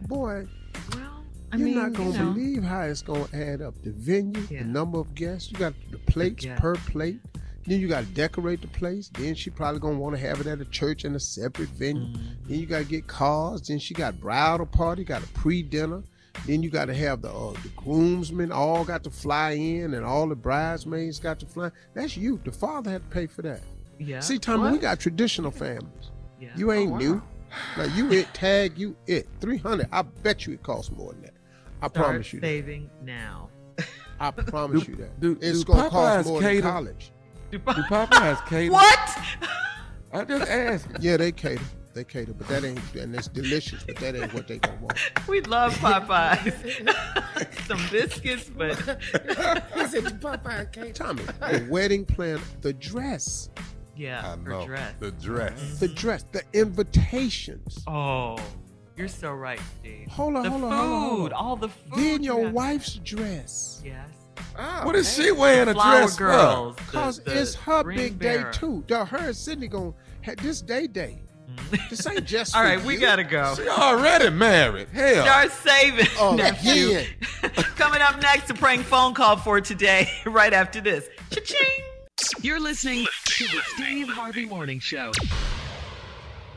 Boy, Well, you're not going to believe how it's going to add up. The venue, Yeah. the number of guests, you got the plates Yeah. per plate. Then you got to decorate the place. Then she probably going to want to have it at a church in a separate venue. Mm-hmm. Then you got to get cars. Then she got bridal party, got a pre-dinner. Then you got to have the groomsmen all got to fly in and all the bridesmaids got to fly. That's you. The father had to pay for that. Yeah. See, Tommy, we got traditional families. Yeah. You ain't wow. new. Like you it tag you it 300. I bet you it costs more than that. I Start promise you that. saving now. I promise you that. do- It's do gonna Popeyes cost more cater? than college. Do Popeyes cater? What? I just asked. Yeah, they cater. They cater, but that ain't and it's delicious, but that ain't what they gonna want. We love Popeyes. Some biscuits, but He said the Popeye cake. Tommy, the wedding plan, the dress, yeah, I her know. dress. The dress. the dress, the invitations. Oh, you're so right, Steve. Hold on, the hold food, on, hold on. all the food. Then you your have- wife's dress. Yes. Oh, What is she wearing a Flower dress girls. for? Cause the it's her ring big day bearer. too. Dog, her and Sydney gonna have this day. This ain't just All for right, we you. gotta go. She already married. Hell. Start saving, Oh, nephew. again. Coming up next, a prank phone call for today, right after this. Cha-ching! You're listening to the Steve Harvey Morning Show.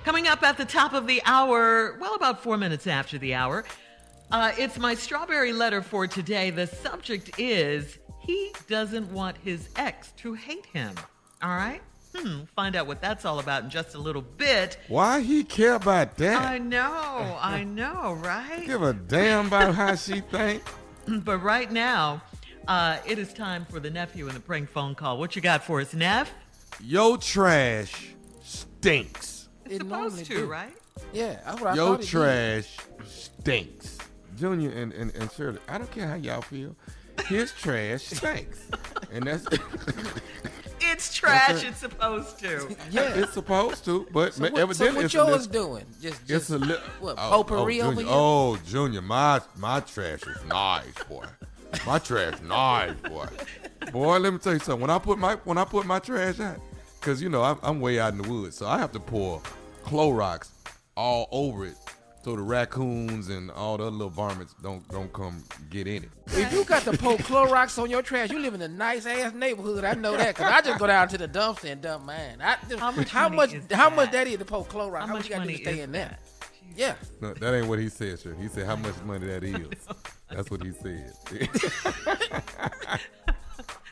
Coming up at the top of the hour, well, about 4 minutes after the hour, it's my strawberry letter for today. The subject is, he doesn't want his ex to hate him. All right? Find out what that's all about in just a little bit. Why he care about that? I know, right? Give a damn about how she think. But right now, it is time for the nephew and the prank phone call. What you got for us, Neff? Yo trash stinks. It's supposed to, right? Yeah, that's what I Your thought. trash stinks. Junior and Shirley, I don't care how y'all feel. His trash stinks. And that's It's trash. It's supposed to. Yeah, it's supposed to, but so what, evidently what yours doing? Just it's a little potpourri over here? Oh, Junior, my trash is nice, boy. My trash nice, boy. Boy, let me tell you something. When I put my trash out, because you know I'm way out in the woods, so I have to pour Clorox all over it so the raccoons and all the other little varmints don't come get in it. If you got to pour Clorox on your trash, you live in a nice ass neighborhood. I know that because I just go down to the dumpster and dump mine. How much that is to pour Clorox? How much you got to do to stay in there? Yeah. No, that ain't what he said, sir. He said how much money that is. That's what he said.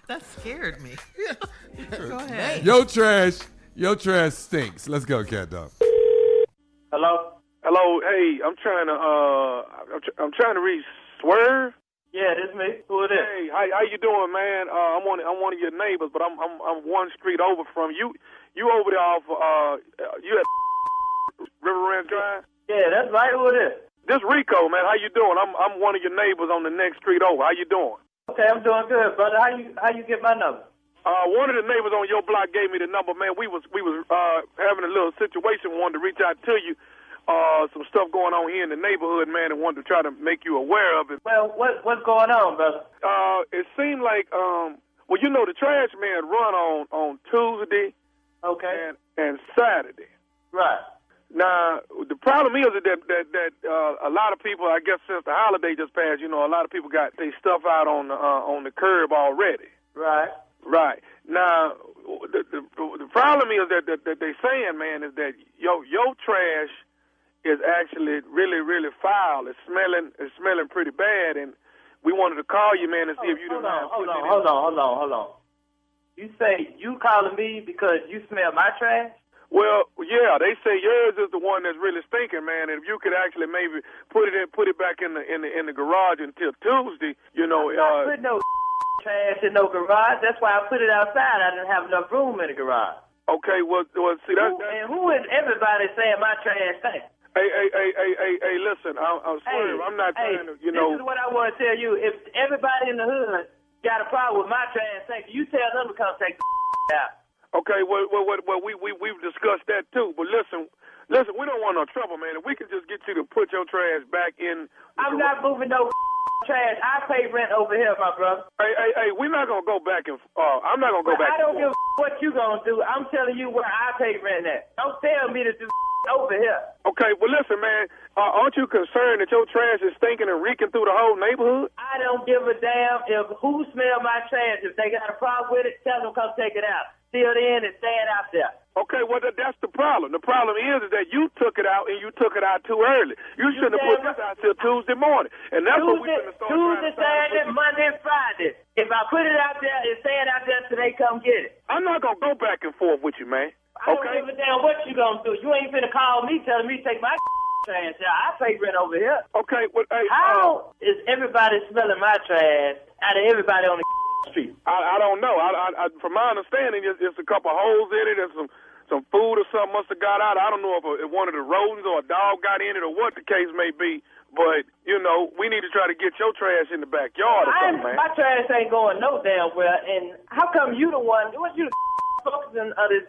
That scared me. Go ahead. Your trash stinks. Let's go, Cat Dog. Hello. Hey, I'm trying to reach Swerve. Yeah, this me. Who it is? Hey, how you doing, man? I'm one of your neighbors, but I'm one street over from you. You over there off you at River Ranch Drive? Yeah, that's right. Who it is? This Rico, man. How you doing? I'm one of your neighbors on the next street over. How you doing? Okay, I'm doing good, brother. How you get my number? One of the neighbors on your block gave me the number, man. We was having a little situation. Wanted to reach out to you. Some stuff going on here in the neighborhood, man, and wanted to try to make you aware of it. Well, what's going on, brother? It seemed like well, you know, the trash man run on Tuesday, okay, and Saturday. Right. Now, the problem is that a lot of people, I guess since the holiday just passed, you know, a lot of people got their stuff out on the curb already. Right. Right. Now, the problem is that they saying, man, is that your trash is actually really, really foul. It's smelling pretty bad, and we wanted to call you, man, and see if you didn't mind putting it in. Hold on. You say you calling me because you smell my trash? Well, yeah, they say yours is the one that's really stinking, man. And if you could actually maybe put it back in the garage until Tuesday, you know. I'm not putting no trash in no garage. That's why I put it outside. I didn't have enough room in the garage. Okay, well, see that. And who is everybody saying my trash stinks? Hey, listen, I'm sorry. I'm not trying to, you know. This is what I want to tell you. If everybody in the hood got a problem with my trash stinking, you tell them to come take the out. Okay, well, we've discussed that too. But listen, we don't want no trouble, man. If we can just get you to put your trash back in. I'm not moving no trash. I pay rent over here, my brother. Hey, we're not gonna go back and. I'm not gonna go back. I don't give a what you gonna do. I'm telling you where I pay rent at. Don't tell me to do over here. Okay, well, listen, man. Aren't you concerned that your trash is stinking and reeking through the whole neighborhood? I don't give a damn if who smell my trash. If they got a problem with it, tell them to come take it out. Still in and stand out there. Okay, well, that's the problem. The problem is that you took it out and you took it out too early. You shouldn't have put this out till Tuesday morning. And that's what we're going to start Tuesday, Saturday, Monday, Friday. If I put it out there, it's staying out there till they come get it. I'm not going to go back and forth with you, man. I don't give a damn what you going to do. You ain't finna call me telling me to take my trash out. I pay rent over here. Okay, well, hey. How is everybody smelling my trash out of everybody on the street? I don't know. I from my understanding, it's a couple holes in it and some food or something must have got out. I don't know if one of the rodents or a dog got in it or what the case may be. But, you know, we need to try to get your trash in the backyard or something, man. My trash ain't going no damn well. And how come you the one, what you focusing on this?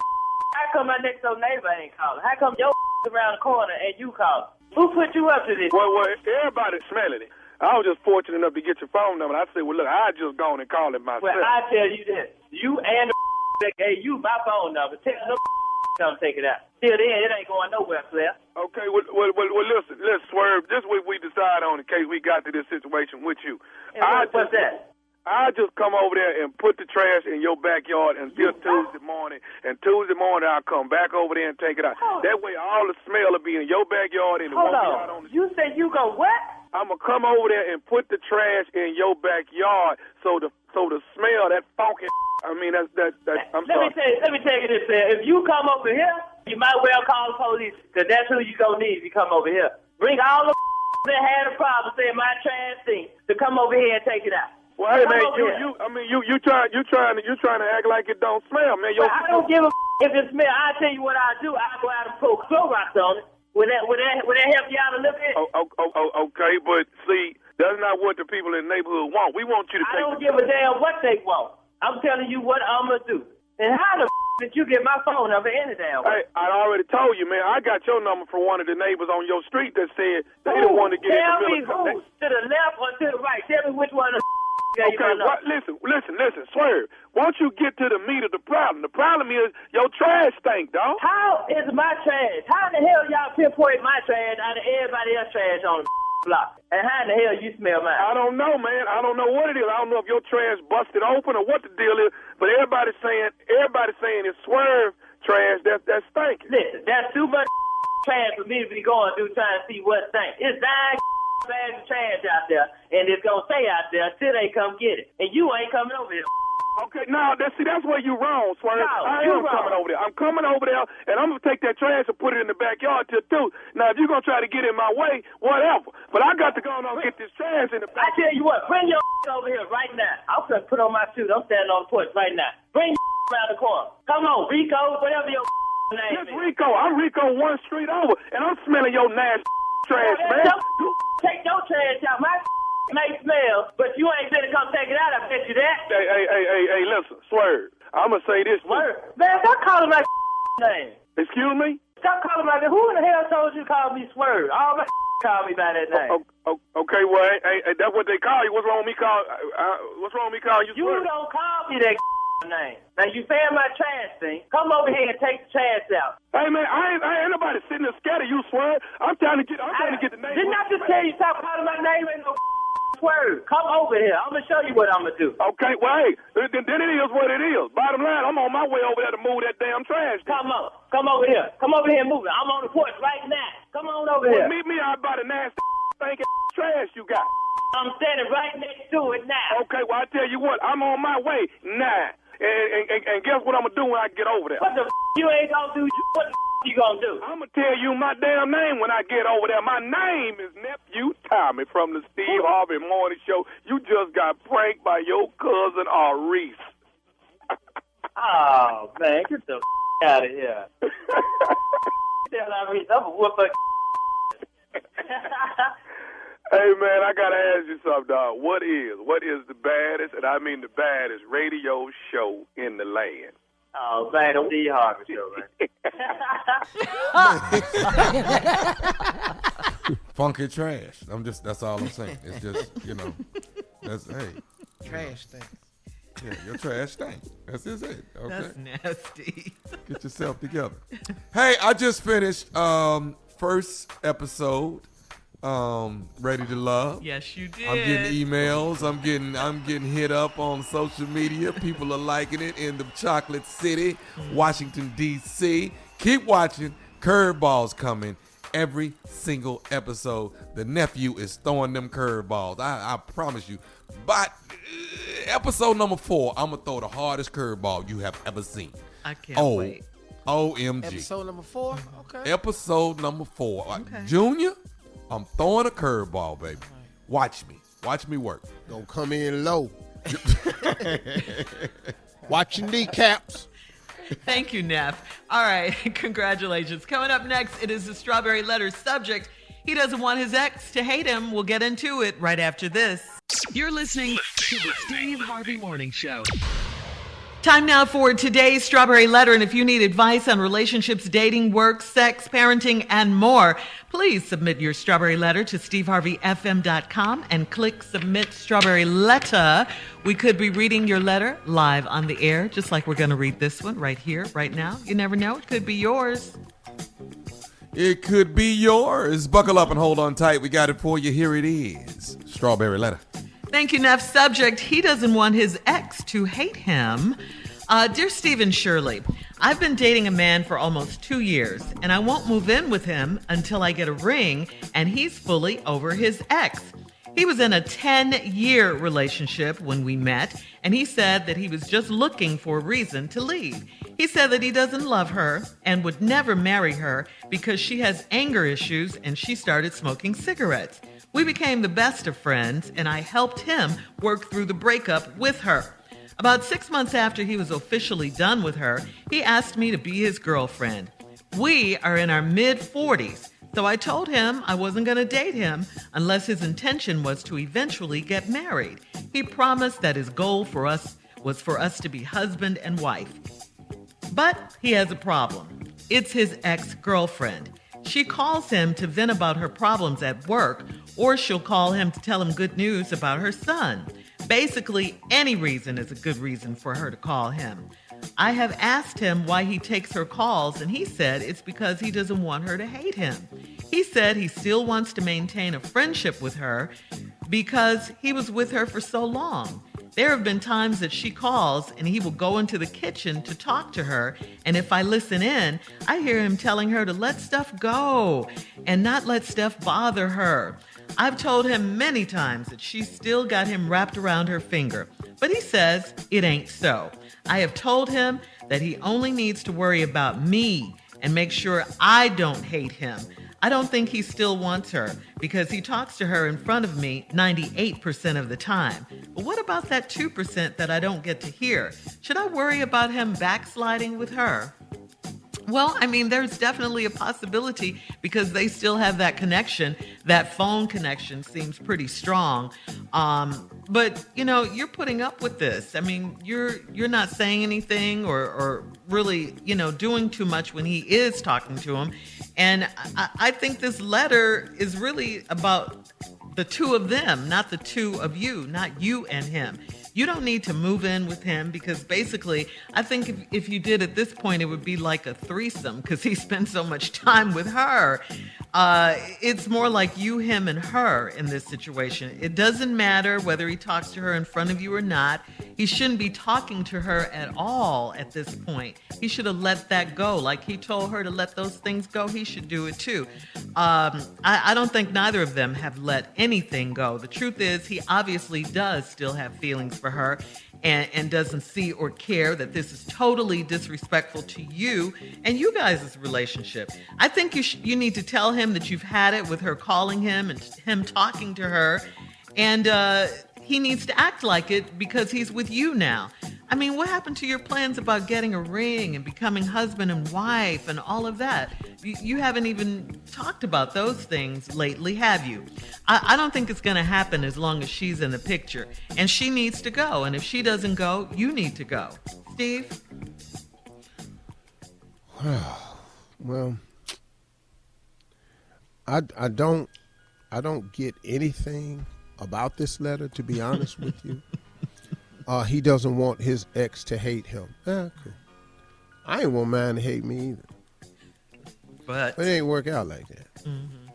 How come my next door neighbor ain't calling? How come your around the corner and you calling? Who put you up to this? Well, everybody's smelling it. I was just fortunate enough to get your phone number. I said, well, look, I just gone and called it myself. Well, I tell you this. You and the that gave you my phone number. Tell them come take it out. Till then, it ain't going nowhere, Claire. Okay, well, listen, let's Swerve. This week we decide on in case we got to this situation with you. What's that? I just come over there and put the trash in your backyard until Tuesday morning. And Tuesday morning I'll come back over there and take it out. That way all the smell will be in your backyard and it won't be out on the. You say you go what? I'm gonna come over there and put the trash in your backyard so the smell, that funky. I mean I'm sorry. Let me tell you this, man. If you come over here, you might well call the police because that's who you gonna need if you come over here. Bring all the that had a problem saying my trash thing to come over here and take it out. Well, hey man, you trying to act like it don't smell, man. Well, I don't give a if it smell. I tell you what I do. I go out and pour Clorox on it. Would that help you out a little bit? Okay, but see, that's not what the people in the neighborhood want. We want you to. I don't give a damn what they want. I'm telling you what I'm gonna do. And how the did you get my phone number any damn way? Hey, I already told you, man. I got your number from one of the neighbors on your street that said they didn't want to get in the middle. Tell me who, to the left or to the right? Tell me which one. Okay, listen, swerve. Won't you get to the meat of the problem? The problem is your trash stink, dog. How is my trash? How the hell y'all pinpoint my trash out of everybody else's trash on the block? And how the hell you smell mine? I don't know, man. I don't know what it is. I don't know if your trash busted open or what the deal is. But everybody's saying it's swerve trash that stinking. Listen, that's too much trash for me to be going through trying to see what stinks. It's 9 bags of trash out there, and it's gonna stay out there till they come get it. And you ain't coming over here. Okay, now that's where you wrong, Swerve. No, I am coming over there. I'm coming over there, and I'm gonna take that trash and put it in the backyard till 2. Now, if you're gonna try to get in my way, whatever. But I got to go on and get this trash in the back. I tell you what, bring your over here right now. I'm gonna put on my suit. I'm standing on the porch right now. Bring around the corner. Come on, Rico, whatever your name is. Rico. I'm Rico one street over, and I'm smelling your nasty trash, man. Take your trash out. My may smell, but you ain't gonna come take it out. I bet you that. Hey, listen, Swerve. I'm gonna say this. Swerve, man, stop calling my name. Excuse me? Stop calling my name. Who in the hell told you to call me Swerve? All my call me by that name. Okay, well, hey, that's what they call you. What's wrong with me calling you Swerve? You don't call me that name. Now you saying my trash thing. Come over here and take the trash out. Hey man, I ain't nobody sitting there scared of you, Swerve. I'm trying to get the name. Didn't I just tell you stop calling my name? Ain't no Swerve. Come over here. I'm gonna show you what I'm gonna do. Okay, well hey, then it is what it is. Bottom line, I'm on my way over there to move that damn trash. Come over here. Come over here and move it. I'm on the porch right now. Come on over here. Meet me out by the nasty stinking trash you got. I'm standing right next to it now. Okay, well I tell you what, I'm on my way now. And guess what I'm gonna do when I get over there? What the you ain't gonna do? What the you gonna do? I'm gonna tell you my damn name when I get over there. My name is Nephew Tommy from the Steve Harvey Morning Show. You just got pranked by your cousin Reese. Oh man, get the out of here. Tell Reese, I'm a whoop. Hey man, I gotta ask you something, dog. What is the baddest, and I mean the baddest, radio show in the land? Oh man, I'm Steve Harvey Show, man. Funky trash. That's all I'm saying. It's just, that's trash thing. Yeah, your trash stink. That's it. Okay. That's nasty. Get yourself together. Hey, I just finished first episode. Ready to Love. Yes, you did. I'm getting emails. I'm getting hit up on social media. People are liking it in the Chocolate City, Washington, D.C. Keep watching. Curveballs coming every single episode. The nephew is throwing them curveballs. I promise you. But episode number 4, I'm going to throw the hardest curveball you have ever seen. I can't wait. OMG. Episode number 4? Okay. Episode number 4. Okay. Junior, I'm throwing a curveball, baby. Watch me work. Gonna come in low. Watch your kneecaps. Thank you, Neff. All right, congratulations. Coming up next, it is the Strawberry Letter subject. He doesn't want his ex to hate him. We'll get into it right after this. You're listening to the Steve Harvey Morning Show. Time now for today's Strawberry Letter, and if you need advice on relationships, dating, work, sex, parenting, and more, please submit your Strawberry Letter to steveharveyfm.com and click Submit Strawberry Letter. We could be reading your letter live on the air, just like we're going to read this one right here, right now. You never know. It could be yours. It could be yours. Buckle up and hold on tight. We got it for you. Here it is. Strawberry Letter. Thank you, Neff. Subject, he doesn't want his ex to hate him. Dear Steve and Shirley, I've been dating a man for almost 2 years, and I won't move in with him until I get a ring, and he's fully over his ex. He was in a 10-year relationship when we met, and he said that he was just looking for a reason to leave. He said that he doesn't love her and would never marry her because she has anger issues and she started smoking cigarettes. We became the best of friends, and I helped him work through the breakup with her. About 6 months after he was officially done with her, he asked me to be his girlfriend. We are in our mid-40s, so I told him I wasn't going to date him unless his intention was to eventually get married. He promised that his goal for us was for us to be husband and wife. But he has a problem. It's his ex-girlfriend. She calls him to vent about her problems at work, or she'll call him to tell him good news about her son. Basically, any reason is a good reason for her to call him. I have asked him why he takes her calls, and he said it's because he doesn't want her to hate him. He said he still wants to maintain a friendship with her because he was with her for so long. There have been times that she calls and he will go into the kitchen to talk to her, and if I listen in, I hear him telling her to let stuff go and not let stuff bother her. I've told him many times that she's still got him wrapped around her finger, but he says it ain't so. I have told him that he only needs to worry about me and make sure I don't hate him. I don't think he still wants her because he talks to her in front of me 98% of the time. But what about that 2% that I don't get to hear? Should I worry about him backsliding with her? Well, I mean, there's definitely a possibility because they still have that connection. That phone connection seems pretty strong. But, you know, you're putting up with this. I mean, you're not saying anything or really, you know, doing too much when he is talking to him. And I think this letter is really about the two of them, not the two of you, not you and him. You don't need to move in with him because basically, I think if you did at this point, it would be like a threesome because he spends so much time with her. It's more like you, him, and her in this situation. It doesn't matter whether he talks to her in front of you or not. He shouldn't be talking to her at all at this point. He should have let that go. Like he told her to let those things go, he should do it too. I don't think neither of them have let anything go. The truth is, he obviously does still have feelings for her and doesn't see or care that this is totally disrespectful to you and you guys' relationship. I think you need to tell him that you've had it with her calling him and him talking to her, and he needs to act like it because he's with you now. I mean, what happened to your plans about getting a ring and becoming husband and wife and all of that? You haven't even talked about those things lately, have you? I don't think it's going to happen as long as she's in the picture. And she needs to go. And if she doesn't go, you need to go. Steve? Well, I don't get anything about this letter, to be honest with you. He doesn't want his ex to hate him. Cool. I ain't want mine to hate me either. But it ain't work out like that. Mm-hmm.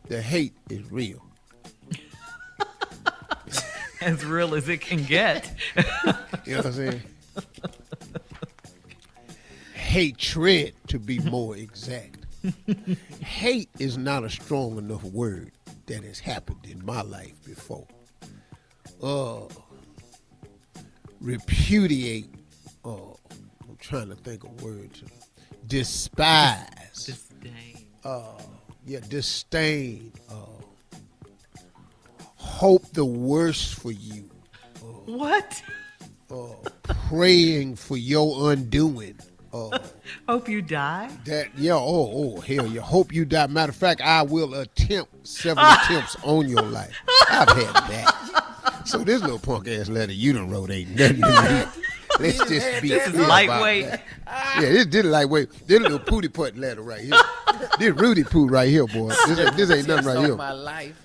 The hate is real. As real as it can get. You know what I'm saying? Hatred, to be more exact. Hate is not a strong enough word that has happened in my life before. Repudiate. I'm trying to think of words. Despise. Disdain. Disdain. Hope the worst for you. What? Praying for your undoing. Hope you die? Hell yeah. Hope you die. Matter of fact, I will attempt several attempts on your life. I've had that. So this little punk ass letter you done wrote ain't nothing to me. Let's just be this is lightweight. Yeah, this is lightweight. This little pooty putt letter right here. This Rudy Poo right here, boy. This ain't nothing right here. My life.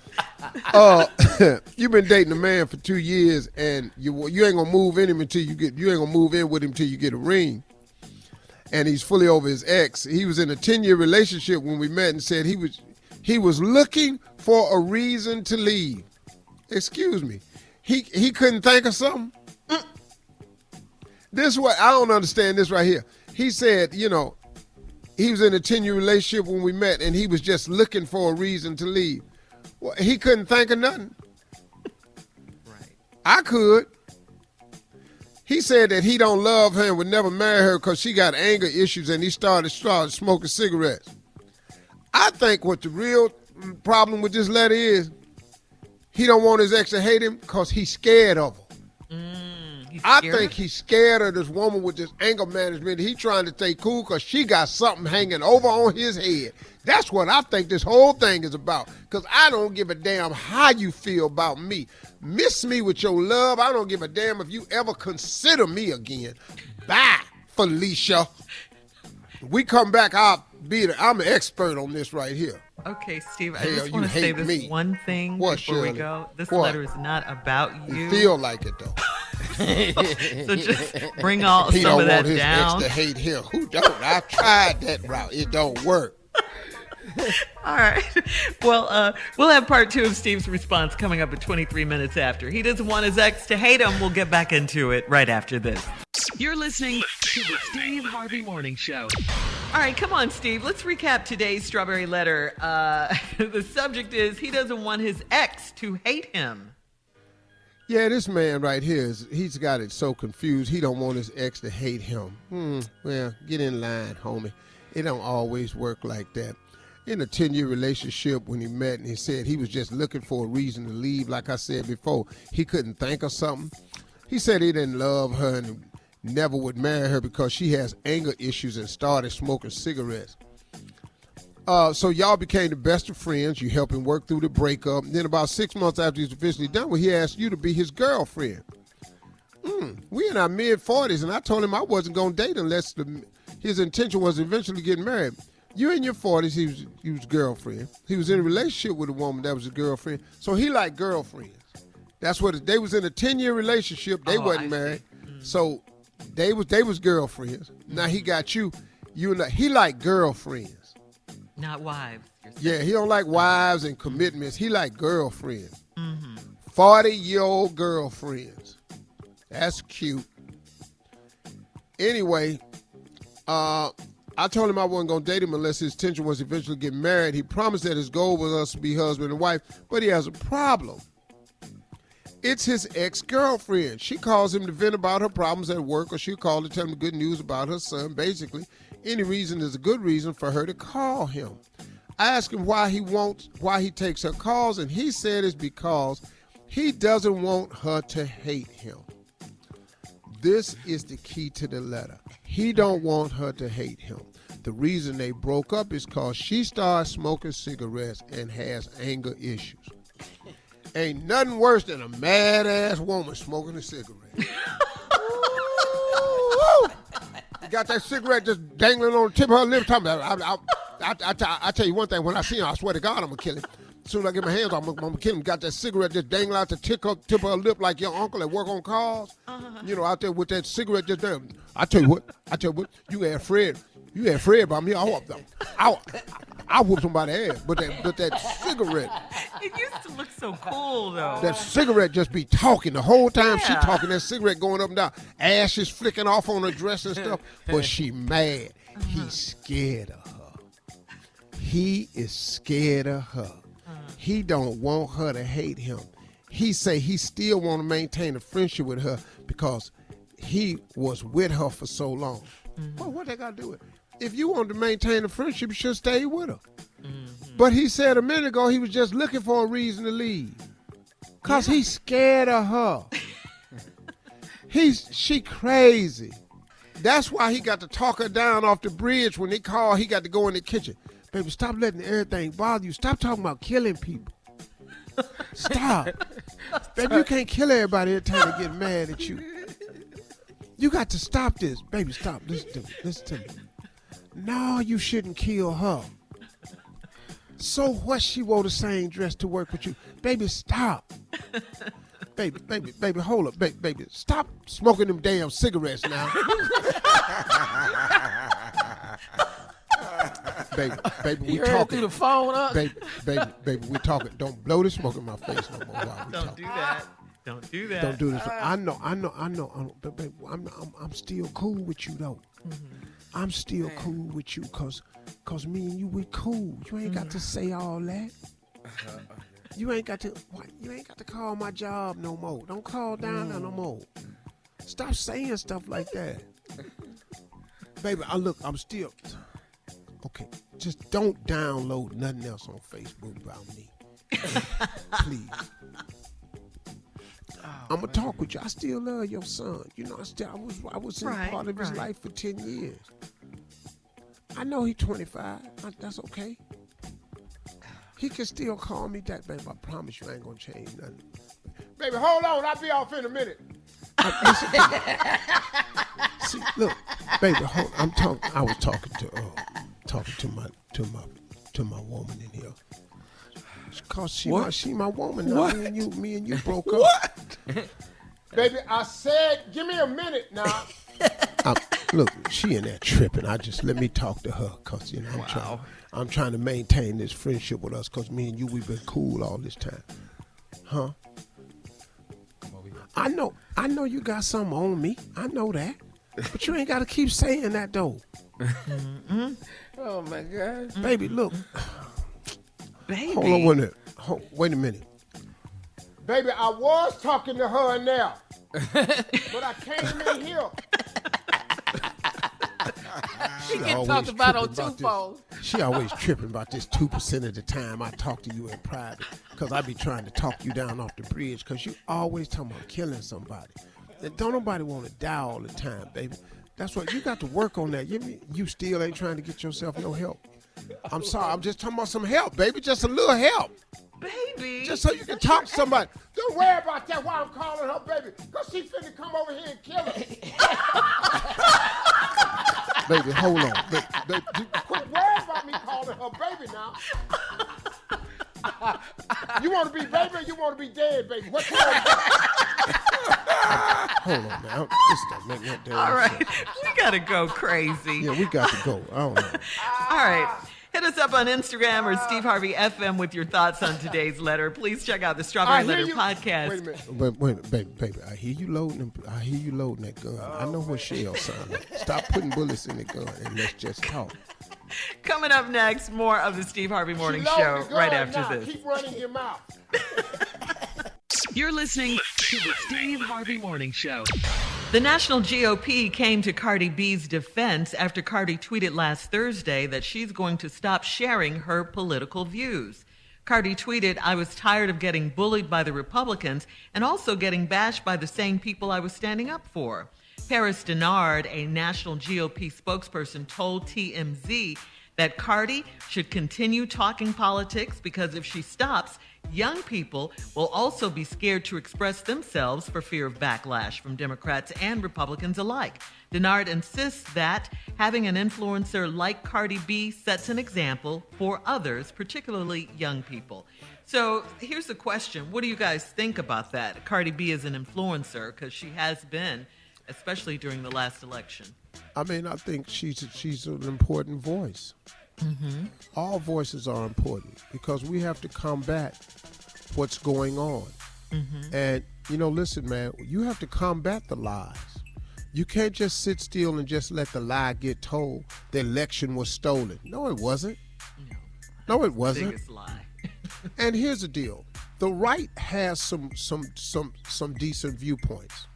You've been dating a man for 2 years, and you ain't gonna move in him until you ain't gonna move in with him until you get a ring. And he's fully over his ex. He was in a 10-year relationship when we met, and said he was looking for a reason to leave. Excuse me. He couldn't think of something. This what I don't understand. This right here. He said, he was in a 10-year relationship when we met, and he was just looking for a reason to leave. Well, he couldn't think of nothing. Right. I could. He said that he don't love her and would never marry her because she got anger issues and he started smoking cigarettes. I think what the real problem with this letter is, he don't want his ex to hate him because he's scared of her. I think he's scared of this woman with this anger management. He trying to stay cool because she got something hanging over on his head. That's what I think this whole thing is about. Because I don't give a damn how you feel about me. Miss me with your love. I don't give a damn if you ever consider me again. Bye, Felicia. We come back, I'm an expert on this right here. Okay, Steve, I just want to say this one thing before we go. This letter is not about you. You feel like it, though. So just bring some of that down. He don't want his ex to hate him. Who don't? I tried that route. It don't work. All right. Well, we'll have part 2 of Steve's response coming up at 23 minutes after. He doesn't want his ex to hate him. We'll get back into it right after this. You're listening to the Steve Harvey Morning Show. All right, come on, Steve. Let's recap today's Strawberry Letter. The subject is he doesn't want his ex to hate him. Yeah, this man right here, he's got it so confused. He don't want his ex to hate him. Well, get in line, homie. It don't always work like that. In a 10-year relationship, when he met and he said he was just looking for a reason to leave, like I said before, he couldn't think of something. He said he didn't love her and never would marry her because she has anger issues and started smoking cigarettes. So y'all became the best of friends. You helped him work through the breakup. And then about 6 months after he's officially done with, he asked you to be his girlfriend. We in our mid-40s, and I told him I wasn't going to date unless his intention was eventually getting married. You in your 40s, he was girlfriend. He was in a relationship with a woman that was his girlfriend. So he liked girlfriends. That's what they was in a 10-year relationship. They wasn't married. So they was girlfriends. Now he got you. He liked girlfriends. Not wives. Yeah, he don't like wives and commitments. He like girlfriends. 40-year-old girlfriends. That's cute. Anyway, I told him I wasn't going to date him unless his intention was eventually get married. He promised that his goal was us to be husband and wife, but he has a problem. It's his ex-girlfriend. She calls him to vent about her problems at work, or she'll call to tell him good news about her son. Basically, any reason is a good reason for her to call him. I asked him why he takes her calls, and he said it's because he doesn't want her to hate him. This is the key to the letter. He don't want her to hate him. The reason they broke up is because she started smoking cigarettes and has anger issues. Ain't nothing worse than a mad-ass woman smoking a cigarette. Got that cigarette just dangling on the tip of her lip. I tell you one thing, when I see him, I swear to God, I'm going to kill him. As soon as I get my hands on him, I'm going to kill him. Got that cigarette just dangling out the tip of her lip like your uncle that work on cars. Out there with that cigarette just dangling. I tell you what, you had Fred by me. I whoop somebody's ass. But that cigarette. It used to look so cool, though. That cigarette just be talking the whole time she talking. That cigarette going up and down. Ashes flicking off on her dress and stuff. But she mad. He's scared of her. He is scared of her. He don't want her to hate him. He say he still want to maintain a friendship with her because he was with her for so long. Well, what they got to do with it? If you want to maintain a friendship, you should stay with her. But he said a minute ago he was just looking for a reason to leave. Because he's scared of her. She crazy. That's why he got to talk her down off the bridge. When they call, he got to go in the kitchen. Baby, stop letting everything bother you. Stop talking about killing people. Stop. Baby, you can't kill everybody every time they get mad at you. You got to stop this. Baby, stop. Listen to me. No, you shouldn't kill her. So what, she wore the same dress to work with you? Baby, stop. Baby, hold up. Baby, stop smoking them damn cigarettes now. Baby, we talking. Through the phone up? Baby, we talking. Don't blow the smoke in my face no more while we Don't do that. Don't do that. Don't do this. I know. But baby, I'm still cool with you though. I'm still cool with you cause me and you, we cool. You ain't got to say all that. You ain't got to call my job no more. Don't call down there no more. Stop saying stuff like that. Baby, I'm still... Okay, just don't download nothing else on Facebook about me. Please. I'm going to talk with you. I still love your son. You know, I was in part of his life for 10 years. I know he's 25. That's okay. He can still call me that, baby. I promise you I ain't going to change nothing. Baby, hold on. I'll be off in a minute. See, look, baby, I was talking to my woman in here. Cause she my woman. Now. Me and you broke up. What? Baby, I said, give me a minute now. Look, she in there tripping. Let me talk to her, cause you know I'm trying to maintain this friendship with us, cause me and you we've been cool all this time, huh? I know you got something on me. I know that, but you ain't got to keep saying that though. Oh my God, baby, look. Baby. Hold on, wait a minute. Baby, I was talking to her now, but I came in here. She get talked about on two phones. She always tripping about this 2% of the time I talk to you in private, because I be trying to talk you down off the bridge, because you always talking about killing somebody. And don't nobody want to die all the time, baby. That's what you got to work on that. You still ain't trying to get yourself no help. I'm sorry, I'm just talking about some help, baby. Just a little help. Baby. Just so you can talk to somebody. Don't worry about that while I'm calling her, baby. Because she finna come over here and kill her. Baby, hold on. Baby, quit worrying about me calling her baby now. You want to be baby or you want to be dead, baby? What you want to be? Hold on, man. This don't make no damn All right. sense. We got to go crazy. Yeah, we got to go. I don't know. All right. Hit us up on Instagram or Steve Harvey FM with your thoughts on today's letter. Please check out the Strawberry Letter podcast. Wait a minute. Baby. I hear you loading that gun. I know what shell sound like. Stop putting bullets in the gun and let's just talk. Coming up next, more of the Steve Harvey Morning Show right after this. Keep running your mouth. You're listening to the Steve Harvey Morning Show. The national GOP came to Cardi B's defense after Cardi tweeted last Thursday that she's going to stop sharing her political views. Cardi tweeted, "I was tired of getting bullied by the Republicans and also getting bashed by the same people I was standing up for." Paris Denard, a national GOP spokesperson, told TMZ that Cardi should continue talking politics because if she stops, young people will also be scared to express themselves for fear of backlash from Democrats and Republicans alike. Denard insists that having an influencer like Cardi B sets an example for others, particularly young people. So here's the question. What do you guys think about that? Cardi B is an influencer because she has been, especially during the last election. I mean, I think she's an important voice. Mm-hmm. All voices are important because we have to combat what's going on. Mm-hmm. And, listen, man, you have to combat the lies. You can't just sit still and just let the lie get told the election was stolen. No, it wasn't. No, it wasn't. Biggest lie. And here's the deal. The right has some decent viewpoints.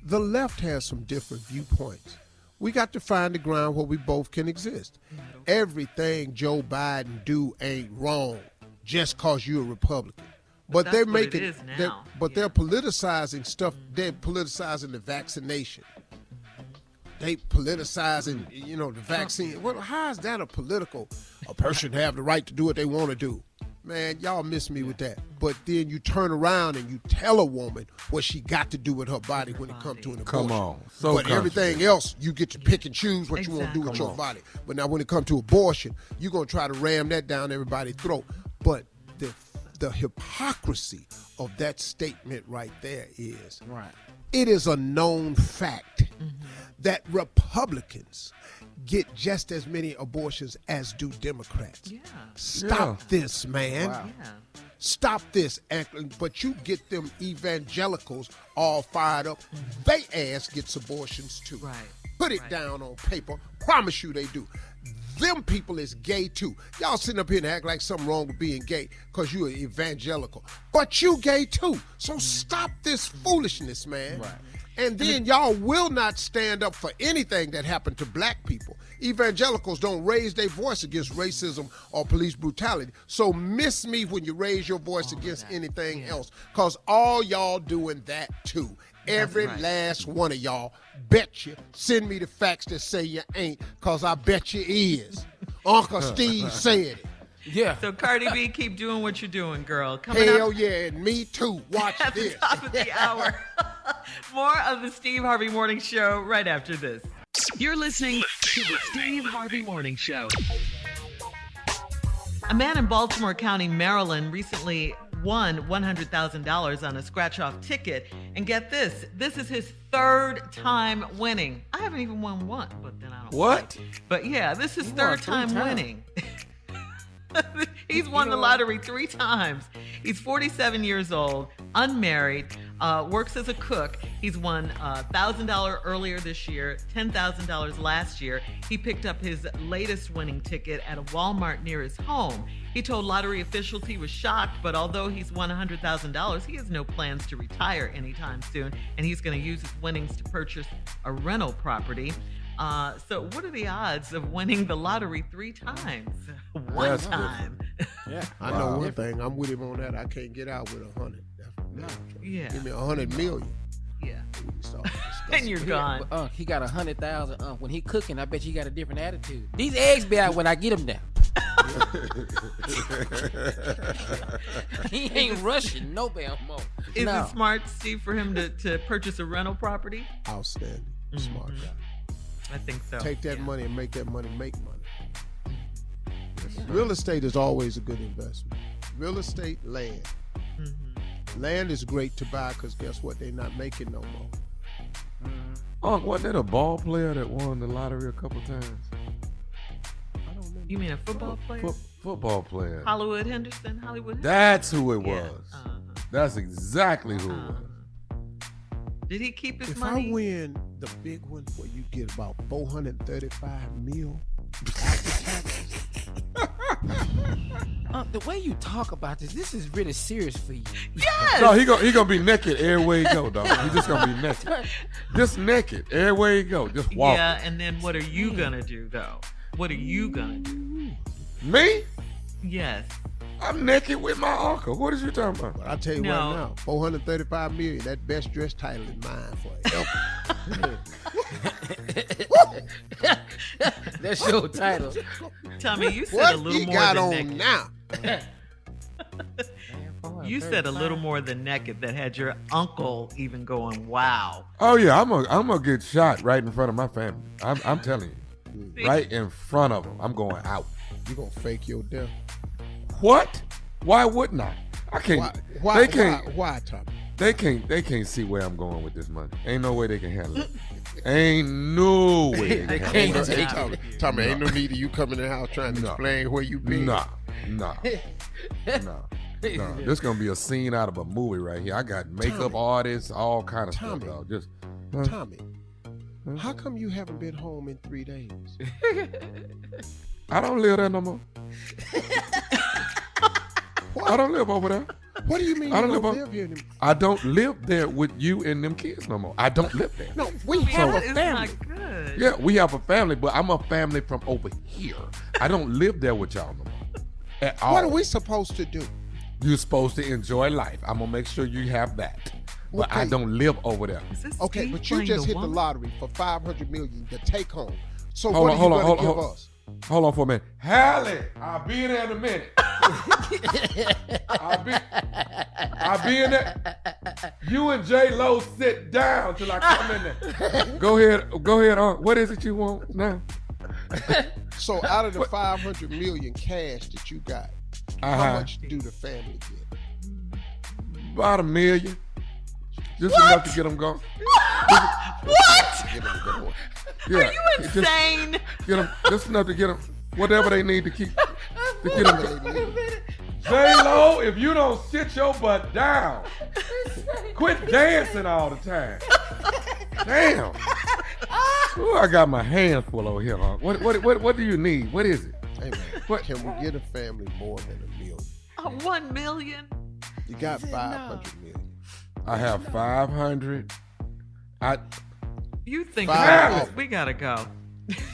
The left has some different viewpoints. We got to find the ground where we both can exist. Everything Joe Biden do ain't wrong just cause you're a Republican. But they're making it now. They're politicizing stuff. They're politicizing the vaccination. They politicizing, the vaccine. Well, how is that a person have the right to do what they want to do? Man, y'all miss me with that. But then you turn around and you tell a woman what she got to do with her body when it comes to an abortion. Come on. But everything else, you get to pick and choose what you want to do with your body. But now when it comes to abortion, you're going to try to ram that down everybody's throat. But the hypocrisy of that statement right there is, it is a known fact that Republicans get just as many abortions as do Democrats. Yeah. Stop this, man. Wow. Yeah. Stop this. But you get them evangelicals all fired up. They ass gets abortions too. Right. Put it down on paper. Promise you they do. Them people is gay too. Y'all sitting up here and act like something wrong with being gay because you're evangelical. But you gay too. So stop this foolishness, man. Right. And then y'all will not stand up for anything that happened to black people. Evangelicals don't raise their voice against racism or police brutality. So miss me when you raise your voice against anything else, because all y'all doing that too. Every last one of y'all. Bet you. Send me the facts that say you ain't, because I bet you is. Uncle Steve said it. Yeah. So Cardi B, keep doing what you're doing, girl. Coming Hell up, yeah, and me too. Watch at this. the top of the hour. More of the Steve Harvey Morning Show right after this. You're listening to the Steve Harvey Morning Show. A man in Baltimore County, Maryland, recently won $100,000 on a scratch-off ticket. And get this is his third time winning. I haven't even won one, but then I don't. What? But yeah, this is third time winning. He's won the lottery 3 times. He's 47 years old, unmarried, works as a cook. He's won $1,000 earlier this year, $10,000 last year. He picked up his latest winning ticket at a Walmart near his home. He told lottery officials he was shocked, but although he's won $100,000, he has no plans to retire anytime soon, and he's going to use his winnings to purchase a rental property. So what are the odds of winning the lottery 3 times? One time. Yeah, I know one thing. I'm with him on that. I can't get out with 100. Yeah. Give me 100 million. Yeah. And you're gone. He got 100,000. When he cooking, I bet he got a different attitude. These eggs be out when I get them down. He ain't rushing no damn more. Is it smart, Steve, for him to purchase a rental property? Outstanding. Smart guy. I think so. Take that money and make that money make money. Real estate is always a good investment. Real estate, land. Land is great to buy because guess what? They're not making no more. Wasn't that a ball player that won the lottery a couple times? I don't know. You mean a football player? Football player. Hollywood Henderson? That's who it was. That's exactly who it was. Did he keep his if money? If I win the big one where you get about $435 million after taxes. The way you talk about this is really serious for you. Yes. No, he gonna be naked everywhere he go, dog. He just gonna be naked. Just naked everywhere he go. Just walk. Yeah, and then what are you gonna do though? What are you gonna do? Me? Yes. I'm naked with my uncle. What is you talking about? But I tell you right now, $435 million. That best dressed title is mine for That's your title. Tommy, you said a little more than naked. Now. You said a little more than naked that had your uncle even going, wow. Oh yeah, I'm gonna get shot right in front of my family. I'm telling you, right in front of them. I'm going out. You gonna fake your death? What? Why wouldn't I? I can't. Why, Tommy? They can't see where I'm going with this money. Ain't no way they can handle it. Ain't no way they can handle it. Tommy, ain't no need of you coming in the house trying to explain where you been. No. This gonna be a scene out of a movie right here. I got makeup artists, all kind of stuff. Just Tommy, how come you haven't been home in 3 days? I don't live there no more. I don't live over there. What do you mean I don't you don't live live here anymore? I don't live there with you and them kids no more. I don't live there. No, we have a family. Not good. Yeah, we have a family, but I'm a family from over here. I don't live there with y'all no more at all. What are we supposed to do? You're supposed to enjoy life. I'm going to make sure you have that. But I don't live over there. Okay, but you just hit the lottery for $500 million to take home. So what are you going to give us? Hold on for a minute. Hallie, I'll be in there in a minute. I'll be in there. You and J-Lo sit down till I come in there. Go ahead. What is it you want now? So out of the $500 million cash that you got, how much do the family get? About $1 million. Just enough to get them going. What? Get them going. Yeah, are you insane? Get them just enough to get them whatever they need to keep to get them. J-Lo, if you don't sit your butt down, quit dancing all the time. Damn. Ooh, I got my hands full over here, huh? What do you need? What is it? Hey man, can we get a family more than $1 million? 1 million? You got $500 million. I have 500. You think Five. about this. We gotta go.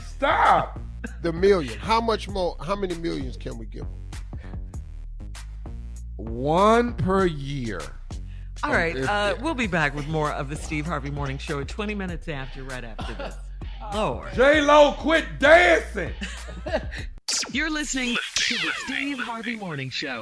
Stop. The million. How much more? How many millions can we give them? 1 per year. All right, we'll be back with more of the Steve Harvey Morning Show at 20 minutes after, right after this. Lord. J-Lo, quit dancing. You're listening to the Steve Harvey Morning Show.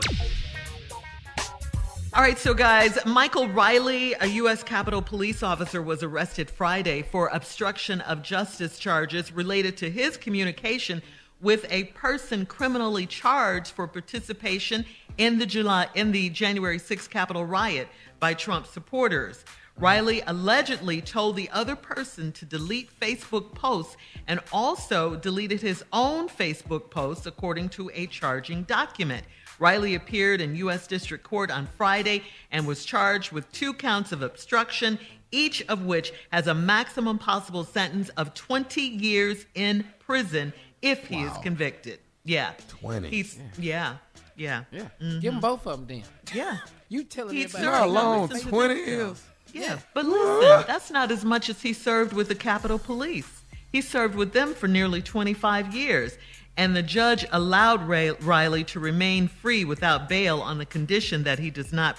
All right, so guys, Michael Riley, a U.S. Capitol Police officer, was arrested Friday for obstruction of justice charges related to his communication with a person criminally charged for participation in the January 6th Capitol riot by Trump supporters. Riley allegedly told the other person to delete Facebook posts and also deleted his own Facebook posts, according to a charging document. Riley appeared in U.S. District Court on Friday and was charged with 2 counts of obstruction, each of which has a maximum possible sentence of 20 years in prison if he is convicted. Yeah. 20. Yeah. Mm-hmm. Give them both of them then. Yeah. You telling me about How long 20 is? Yeah. But listen, that's not as much as he served with the Capitol Police. He served with them for nearly 25 years. And the judge allowed Riley to remain free without bail on the condition that he does not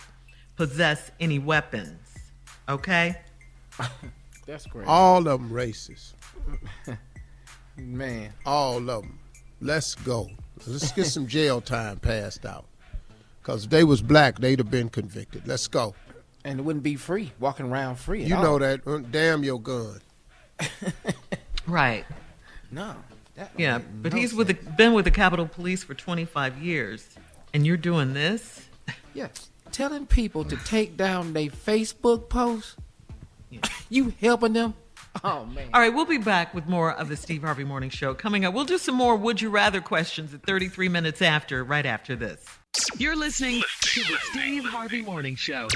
possess any weapons. Okay? That's great. All of them racist. Man. All of them. Let's go. Let's get some jail time passed out. Because if they was black, they'd have been convicted. Let's go. And it wouldn't be free, walking around free. You know that. Damn your gun. Right. No. Yeah, but he's been with the Capitol Police for 25 years, and you're doing this? Yeah, telling people to take down their Facebook posts. Yeah. You helping them? Oh, man. All right, we'll be back with more of the Steve Harvey Morning Show coming up. We'll do some more Would You Rather questions at 33 minutes after, right after this. You're listening to the Steve Harvey Morning Show.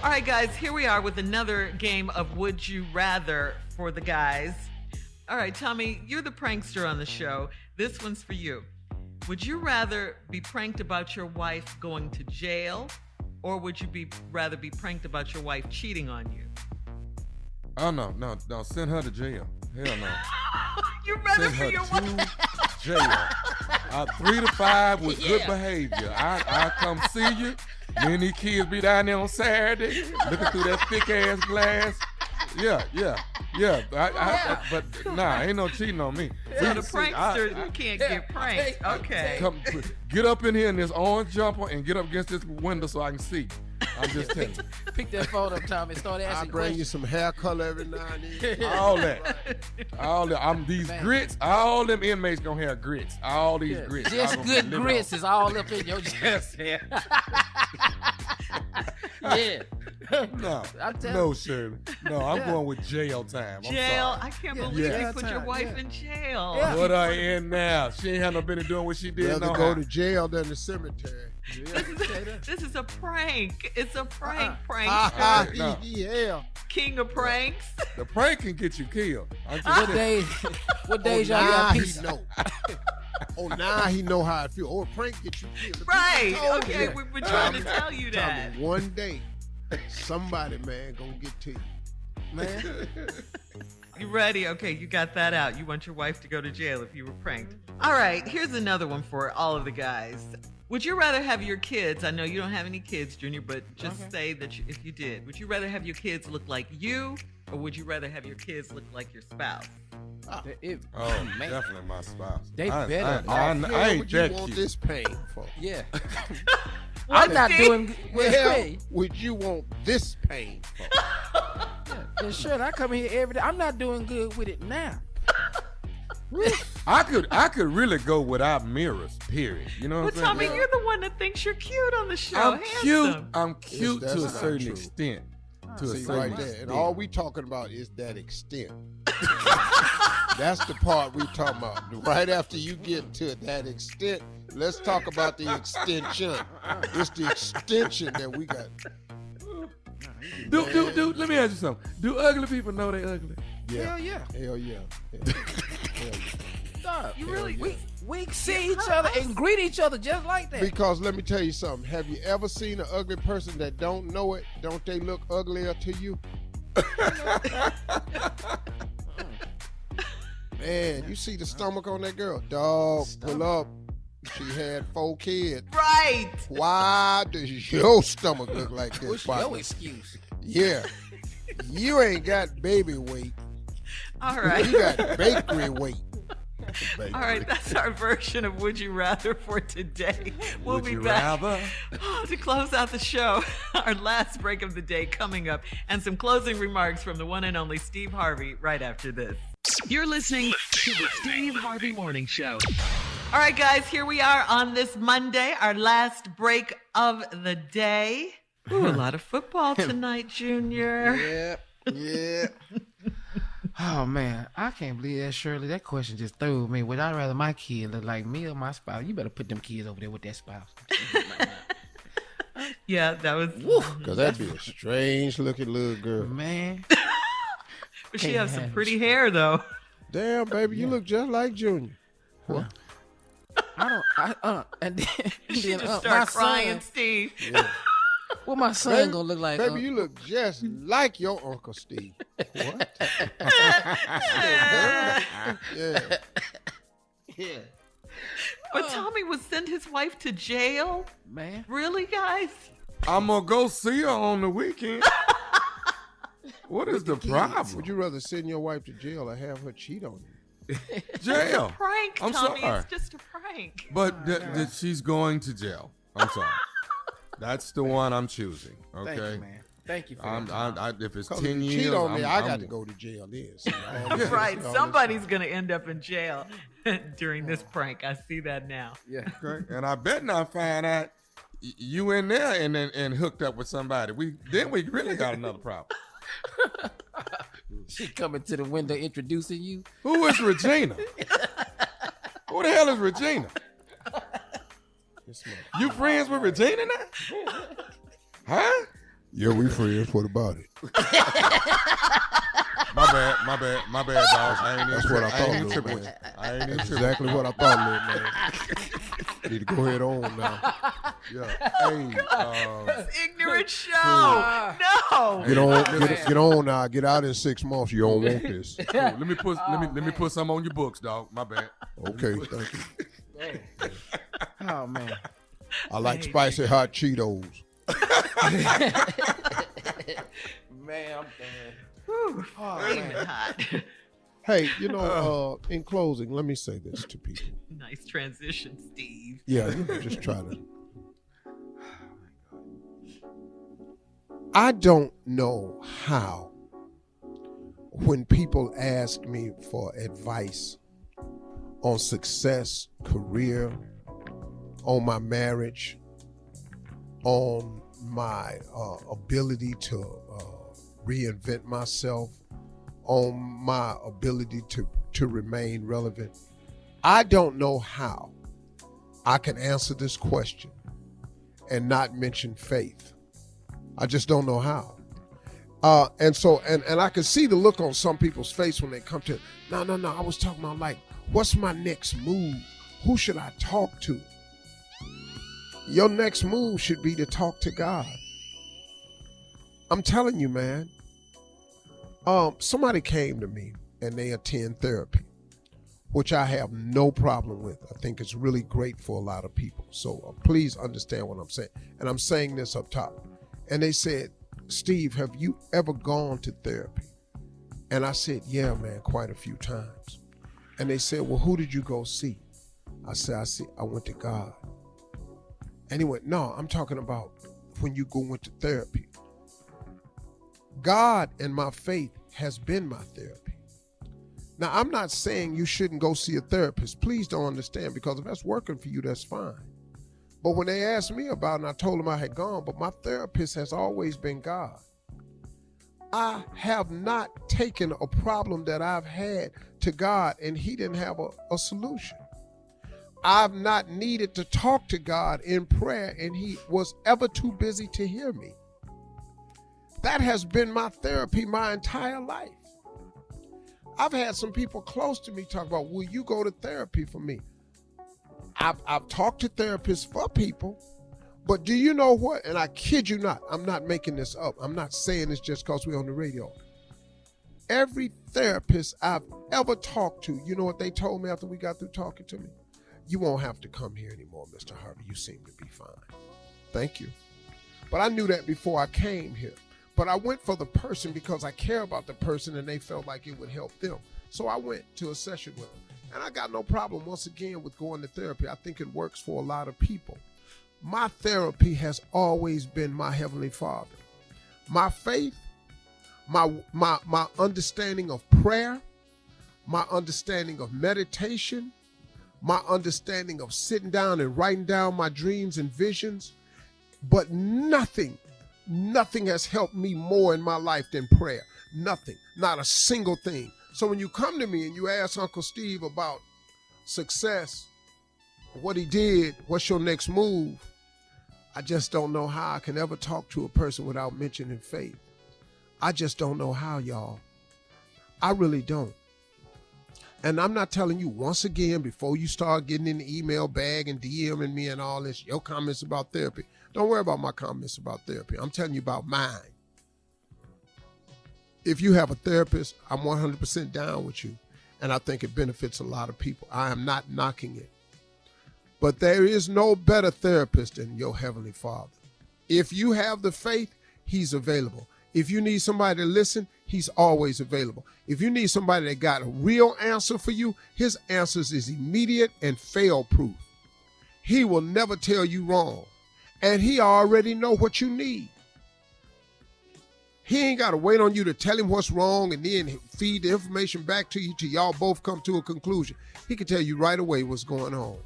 All right, guys, here we are with another game of Would You Rather for the guys. All right, Tommy, you're the prankster on the show. This one's for you. Would you rather be pranked about your wife going to jail, or would you rather be pranked about your wife cheating on you? Oh, no. Send her to jail. Hell no. You'd rather Send for her your to wife? jail. 3 to 5 with good behavior. I come see you. Me and these kids be down there on Saturday, looking through that thick-ass glass. Yeah. But ain't no cheating on me. So the prankster can't get pranked. Okay. Come, get up in here in this orange jumper and get up against this window so I can see. I'm just telling you. Pick that phone up, Tommy, and start asking I bring questions. you some hair color every now and then. All that. These grits, all them inmates gonna have grits. All these grits. Just good grits is all up in your chest here. Yeah. No, Shirley. No, I'm going with jail time. Jail? I can't believe you put your wife in jail. Yeah. Put her in now. She ain't had no business doing what she did. Rather go to jail than the cemetery. This is a prank. It's a prank. Yeah. King of pranks. The prank can get you killed. What days y'all got peace? Now he know how it feel. A prank get you killed. Right. Okay, we've been trying to tell you that. Tommy, one day, somebody, man, gonna get to you. Man. You ready? Okay, you got that out. You want your wife to go to jail if you were pranked. All right, here's another one for all of the guys. Would you rather have your kids, I know you don't have any kids, Junior, but just say that if you did, would you rather have your kids look like you, or would you rather have your kids look like your spouse? Man. Definitely my spouse. They better. I ain't that want cute. this pain for? Yeah. I'm not doing well, would you want this pain for? Yeah, sure. I come here every day. I'm not doing good with it now. I could really go without mirrors, period. You know what I'm saying? Tommy, you're the one that thinks you're cute on the show. I'm cute to a certain extent. Right there. And all we talking about is that extent. That's the part we talking about. Right after you get to that extent, let's talk about the extension. It's the extension that we got. Dude, let me ask you something. Do ugly people know they ugly? Yeah. Hell yeah. Stop. You really? We see each other and greet each other just like that. Because let me tell you something. Have you ever seen an ugly person that don't know it? Don't they look uglier to you? Man, you see the stomach on that girl? Dog, pull up. She had 4 kids. Right. Why does your stomach look like this? What's your excuse? Yeah. You ain't got baby weight. All right. You got bakery weight. All right, that's our version of Would You Rather for today. We'll be back to close out the show. Our last break of the day coming up, and some closing remarks from the one and only Steve Harvey right after this. You're listening to the Steve Harvey Morning Show. All right, guys, here we are on this Monday, our last break of the day. Ooh, a lot of football tonight, Junior. Yeah. Oh, man, I can't believe that, Shirley. That question just threw me. Would I rather my kid look like me or my spouse? You better put them kids over there with that spouse. Yeah, that was... Because that'd be a strange-looking little girl. Man. But she has some pretty hair, though. Damn, baby, you look just like Junior. What? And then She just started crying, Steve. Yeah. What my son gonna look like? Baby, you look just like your Uncle Steve. What? Yeah. But Tommy would send his wife to jail? Man. Really, guys? I'm going to go see her on the weekend. What is the problem? Would you rather send your wife to jail or have her cheat on you? Jail. Prank, I'm Tommy. sorry. It's just a prank. But she's going to jail. I'm sorry. That's the one I'm choosing. Okay. Thank you, man. Thank you for that. If it's 10 If you years, cheat on me, I I'm got to go to jail then. See, Right. Somebody's going to end up in jail during this prank. I see that now. Yeah. Okay. And I bet not find out you in there and hooked up with somebody. We really got another problem. She coming to the window introducing you. Who is Regina? Who the hell is Regina? You friends with Regina now? Huh? Yeah, we friends. What about it? My bad, dog. I ain't That's what I thought, little man. That's exactly what I thought, little man. Need to go ahead on now. Yeah. Hey, This ignorant show. No. Get on now. Get out in 6 months. You don't want this. cool. Let me put some on your books, dog. My bad. Okay, thank you. Oh, man. I like spicy hot Cheetos. Man, I'm done. Whew, man. Hot. Hey, in closing, let me say this to people. Nice transition, Steve. Yeah, just try to. I don't know how, when people ask me for advice on success, career, on my marriage, on my ability to reinvent myself, on my ability to remain relevant. I don't know how I can answer this question and not mention faith. I just don't know how. And I can see the look on some people's face when they come to, no, I was talking about, like, what's my next move? Who should I talk to? Your next move should be to talk to God. I'm telling you, man. Somebody came to me and they attend therapy, which I have no problem with. I think it's really great for a lot of people. So please understand what I'm saying. And I'm saying this up top. And they said, Steve, have you ever gone to therapy? And I said, yeah, man, quite a few times. And they said, well, who did you go see? I said, I went to God. And he went, no, I'm talking about when you went to therapy. God and my faith has been my therapy. Now, I'm not saying you shouldn't go see a therapist. Please don't understand, because if that's working for you, that's fine. But when they asked me about it, and I told them I had gone, but my therapist has always been God. I have not taken a problem that I've had to God and he didn't have a solution. I've not needed to talk to God in prayer and he was ever too busy to hear me. That has been my therapy my entire life. I've had some people close to me talk about, will you go to therapy for me? I've talked to therapists for people, but do you know what? And I kid you not, I'm not making this up. I'm not saying this just because we're on the radio. every therapist I've ever talked to, you know what they told me after we got through talking to me? You won't have to come here anymore, Mr. Harvey. You seem to be fine. Thank you. But I knew that before I came here. But I went for the person because I care about the person and they felt like it would help them. So I went to a session with them. And I got no problem, once again, with going to therapy. I think it works for a lot of people. My therapy has always been my Heavenly Father. My faith, my understanding of prayer, my understanding of meditation, my understanding of sitting down and writing down my dreams and visions. But nothing has helped me more in my life than prayer. Nothing, not a single thing. So when you come to me and you ask Uncle Steve about success, what he did, what's your next move, I just don't know how I can ever talk to a person without mentioning faith. I just don't know how, y'all. I really don't. And I'm not telling you, once again, before you start getting in the email bag and DMing me and all this, your comments about therapy. Don't worry about my comments about therapy. I'm telling you about mine. If you have a therapist, I'm 100% down with you. And I think it benefits a lot of people. I am not knocking it. But there is no better therapist than your Heavenly Father. If you have the faith, he's available. If you need somebody to listen, he's always available. If you need somebody that got a real answer for you, his answers is immediate and fail-proof. He will never tell you wrong. And he already know what you need. He ain't got to wait on you to tell him what's wrong and then feed the information back to you till y'all both come to a conclusion. He can tell you right away what's going on.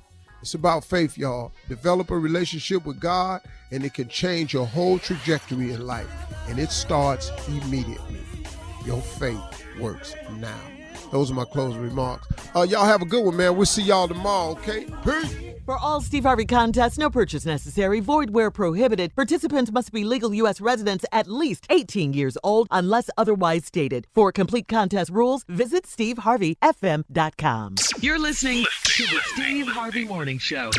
It's about faith, y'all. Develop a relationship with God, and it can change your whole trajectory in life. And it starts immediately. Your faith works now. Those are my closing remarks. Y'all have a good one, man. We'll see y'all tomorrow, okay? Peace. For all Steve Harvey contests, no purchase necessary, void where prohibited. Participants must be legal U.S. residents at least 18 years old unless otherwise stated. For complete contest rules, visit SteveHarveyFM.com. You're listening to the Steve Harvey Morning Show.